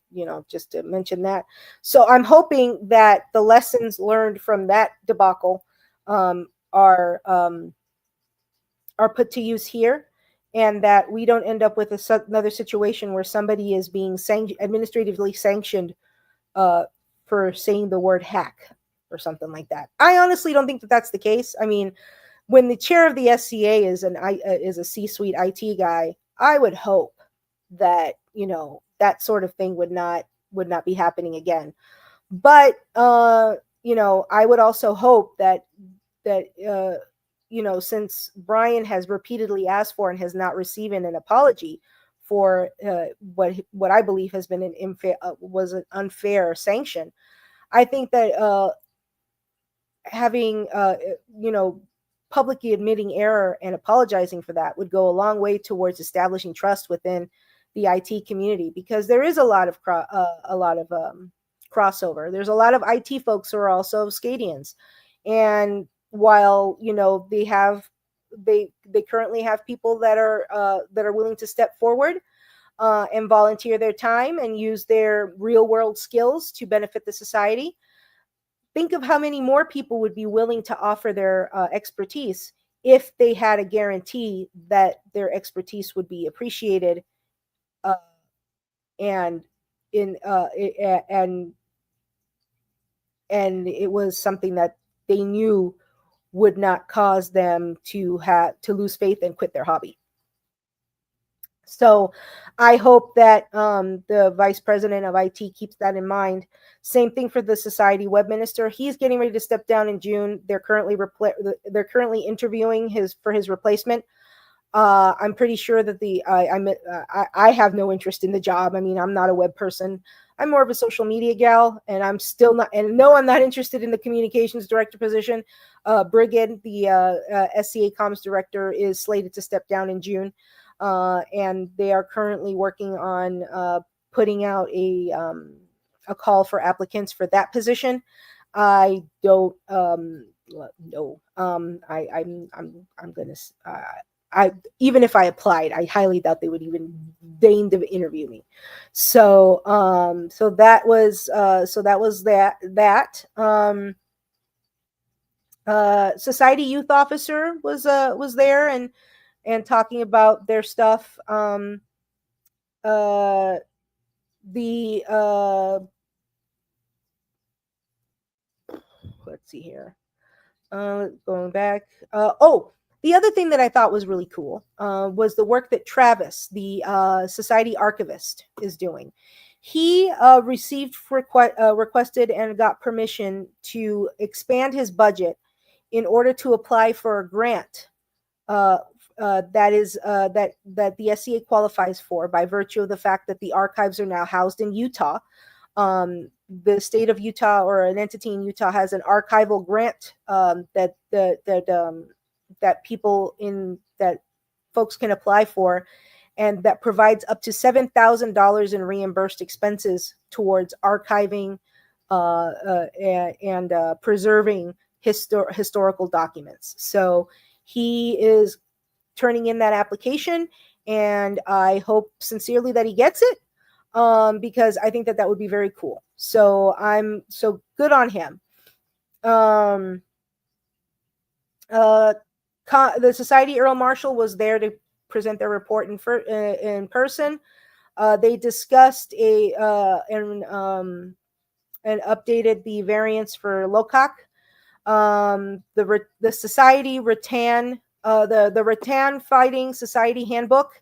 S1: just to mention that. So I'm hoping that the lessons learned from that debacle are put to use here, and that we don't end up with another situation where somebody is being administratively sanctioned for saying the word hack or something like that. I honestly don't think that that's the case. I mean, when the chair of the SCA is a C-suite IT guy, I would hope that that sort of thing would not be happening again. But I would also hope that since Brian has repeatedly asked for and has not received an apology for what I believe has been was an unfair sanction, I think that having publicly admitting error and apologizing for that would go a long way towards establishing trust within the IT community, because there is a lot of crossover. There's a lot of IT folks who are also Scadians, and while they currently have people that are willing to step forward and volunteer their time and use their real world skills to benefit the society, think of how many more people would be willing to offer their expertise if they had a guarantee that their expertise would be appreciated and it was something that they knew would not cause them to lose faith and quit their hobby. So I hope that the vice president of IT keeps that in mind. Same thing for the society web minister. He's getting ready to step down in June. They're currently interviewing for his replacement. I'm pretty sure that I have no interest in the job. I mean, I'm not a web person. I'm more of a social media gal, and I'm not interested in the communications director position. Brigid, the SCA comms director, is slated to step down in June. And they are currently working on putting out a call for applicants for that position. I don't know. I'm gonna. Even if I applied, I highly doubt they would even deign to interview me. So that was that. Society youth officer was there and talking about their stuff. Uh, the let's see here. Going back. The other thing that I thought was really cool was the work that Travis, the society archivist, is doing. He received requested and got permission to expand his budget in order to apply for a grant uh, that the SCA qualifies for by virtue of the fact that the archives are now housed in Utah. The state of Utah or an entity in Utah has an archival grant that people in that folks can apply for, and that provides up to $7,000 in reimbursed expenses towards archiving and preserving historical documents. So he is turning in that application, and I hope sincerely that he gets it, because I think that would be very cool. So I'm so good on him. The Society Earl Marshall was there to present their report in person. They discussed and updated the variants for Locac. The Society Rattan, the Rattan Fighting Society Handbook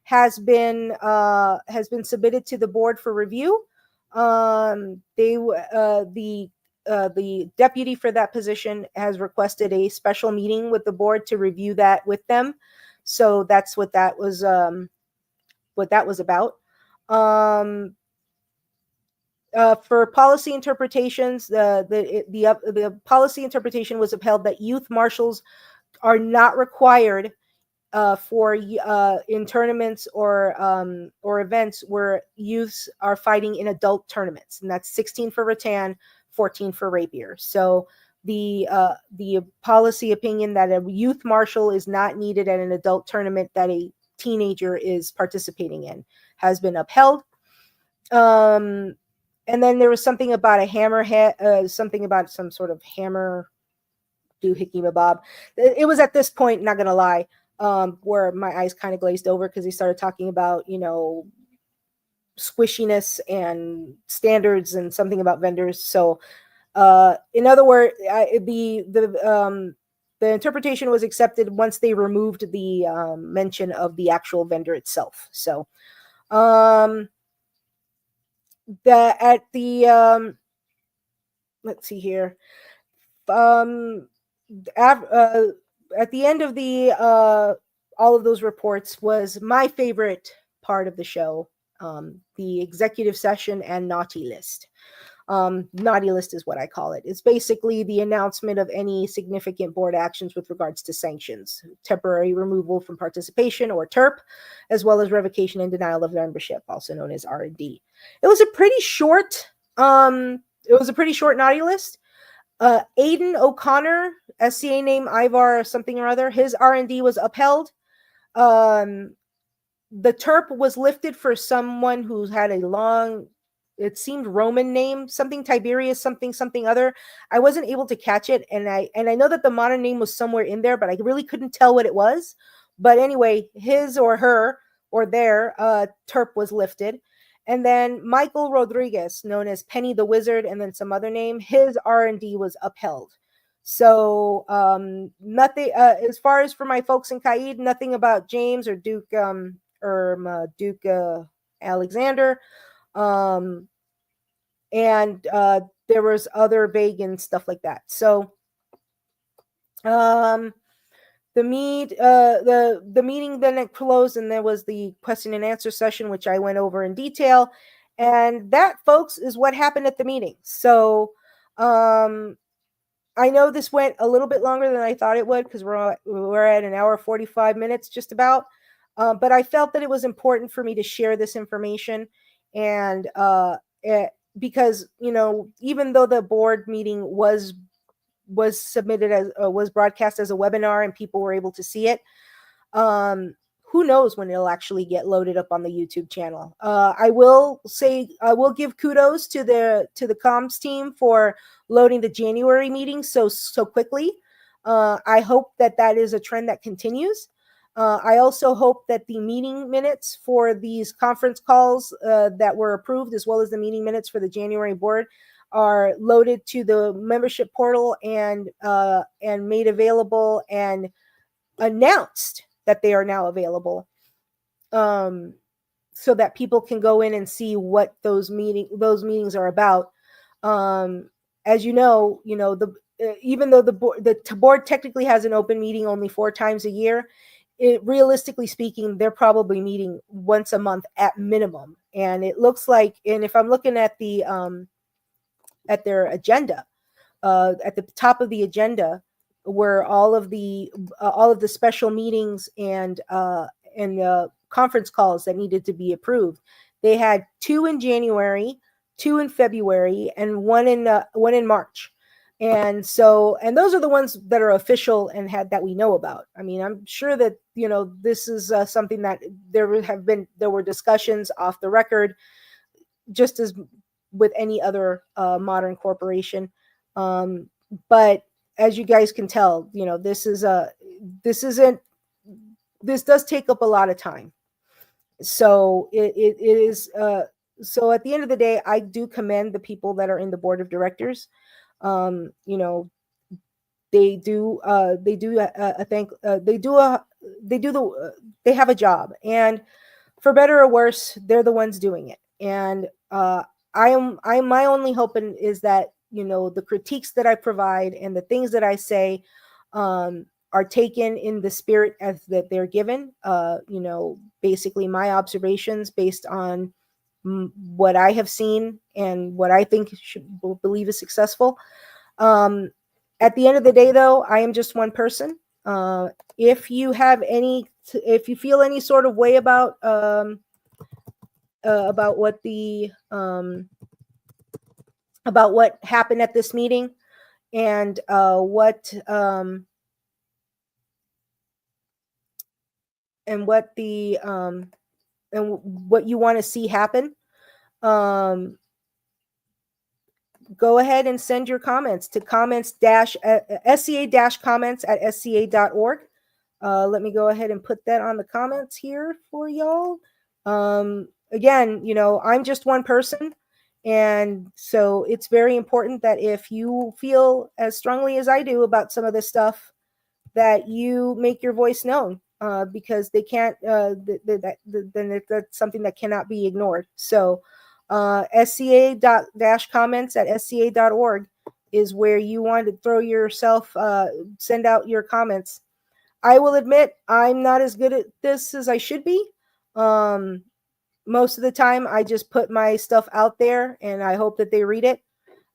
S1: has been submitted to the board for review. The deputy for that position has requested a special meeting with the board to review that with them. So that's what that was about. For policy interpretations, the policy interpretation was upheld that youth marshals are not required for in tournaments or events where youths are fighting in adult tournaments, and that's 16 for rattan, 14 for rapier. So the policy opinion that a youth marshal is not needed at an adult tournament that a teenager is participating in has been upheld. And then there was something about a hammerhead, something about some sort of hammer doohickey mabob. It was at this point, not gonna lie, where my eyes kind of glazed over because he started talking about, squishiness and standards and something about vendors. So, in other words, the interpretation was accepted once they removed the mention of the actual vendor itself. So, let's see here. At the end of all of those reports was my favorite part of the show, the executive session and naughty list. Naughty list is what I call it. It's basically the announcement of any significant board actions with regards to sanctions, temporary removal from participation or TERP, as well as revocation and denial of membership, also known as R&D. It was a pretty short naughty list. Aiden O'Connor, SCA name Ivar something or other, his R&D was upheld. The TERP was lifted for someone who had a long, it seemed Roman name, something Tiberius, something other. I wasn't able to catch it, and I know that the modern name was somewhere in there, but I really couldn't tell what it was. But anyway, his or her or their TERP was lifted. And then Michael Rodriguez, known as Penny the Wizard, and then some other name, his R&D was upheld. So nothing as far as for my folks in Caid, nothing about James or Duke Duke Alexander. And there was other vague and stuff like that. So the meeting then it closed, and there was the question and answer session, which I went over in detail. And that, folks, is what happened at the meeting. So I know this went a little bit longer than I thought it would, because we're at an hour 45 minutes just about. But I felt that it was important for me to share this information, and because even though the board meeting was submitted as was broadcast as a webinar and people were able to see it, who knows when it'll actually get loaded up on the YouTube channel. I will give kudos to the comms team for loading the January meeting so quickly. I hope that that is a trend that continues. I also hope that the meeting minutes for these conference calls that were approved, as well as the meeting minutes for the January board, are loaded to the membership portal and made available and announced that they are now available, so that people can go in and see what those meetings are about. As you know, the even though the board technically has an open meeting only 4 times a year, realistically speaking, they're probably meeting once a month at minimum. And it looks like, and if I'm looking at at their agenda, at the top of the agenda were all of the special meetings and conference calls that needed to be approved. They had 2 in January, 2 in February, and one in March. And those are the ones that are official and that we know about. I mean, I'm sure that this is something that there were discussions off the record, just as with any other modern corporation. But as you guys can tell, this does take up a lot of time. So it is. So at the end of the day, I do commend the people that are in the board of directors. They have a job, and for better or worse, they're the ones doing it. And my only hope is that the critiques that I provide and the things that I say are taken in the spirit as that they're given. Basically my observations based on what I have seen and what I think believe is successful. At the end of the day, though, I am just one person. If you feel any sort of way about what happened at this meeting and what you want to see happen, go ahead and send your comments to sca-comments@sca.org. Let me go ahead and put that on the comments here for y'all. Again, I'm just one person. And so it's very important that if you feel as strongly as I do about some of this stuff, that you make your voice known, because they can't, then that's something that cannot be ignored. So sca-comments@sca.org is where you want to throw yourself, send out your comments. I will admit I'm not as good at this as I should be. Most of the time I just put my stuff out there and I hope that they read it.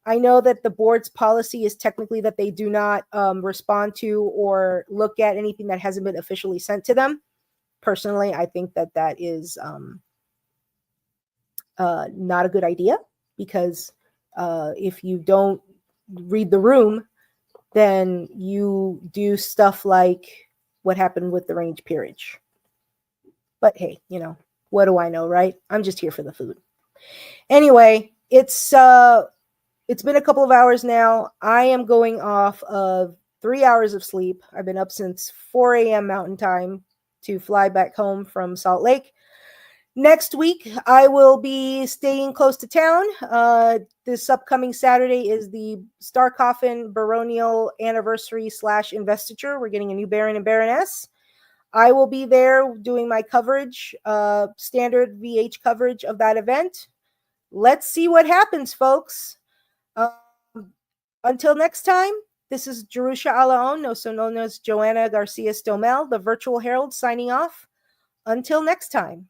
S1: I know that the board's policy is technically that they do not respond to or look at anything that hasn't been officially sent to them. Personally, I think that is not a good idea, because if you don't read the room, then you do stuff like what happened with the range peerage. But hey, what do I know, right? I'm just here for the food. Anyway, it's been a couple of hours now. I am going off of 3 hours of sleep. I've been up since 4 a.m. Mountain Time to fly back home from Salt Lake. Next week, I will be staying close to town. This upcoming Saturday is the Star Coffin Baronial Anniversary / Investiture. We're getting a new Baron and Baroness. I will be there doing my coverage, standard VH coverage of that event. Let's see what happens, folks. Until next time, this is Jerusha Alaon, also known as Joanna Garcia Stomel, the Virtual Herald, signing off. Until next time.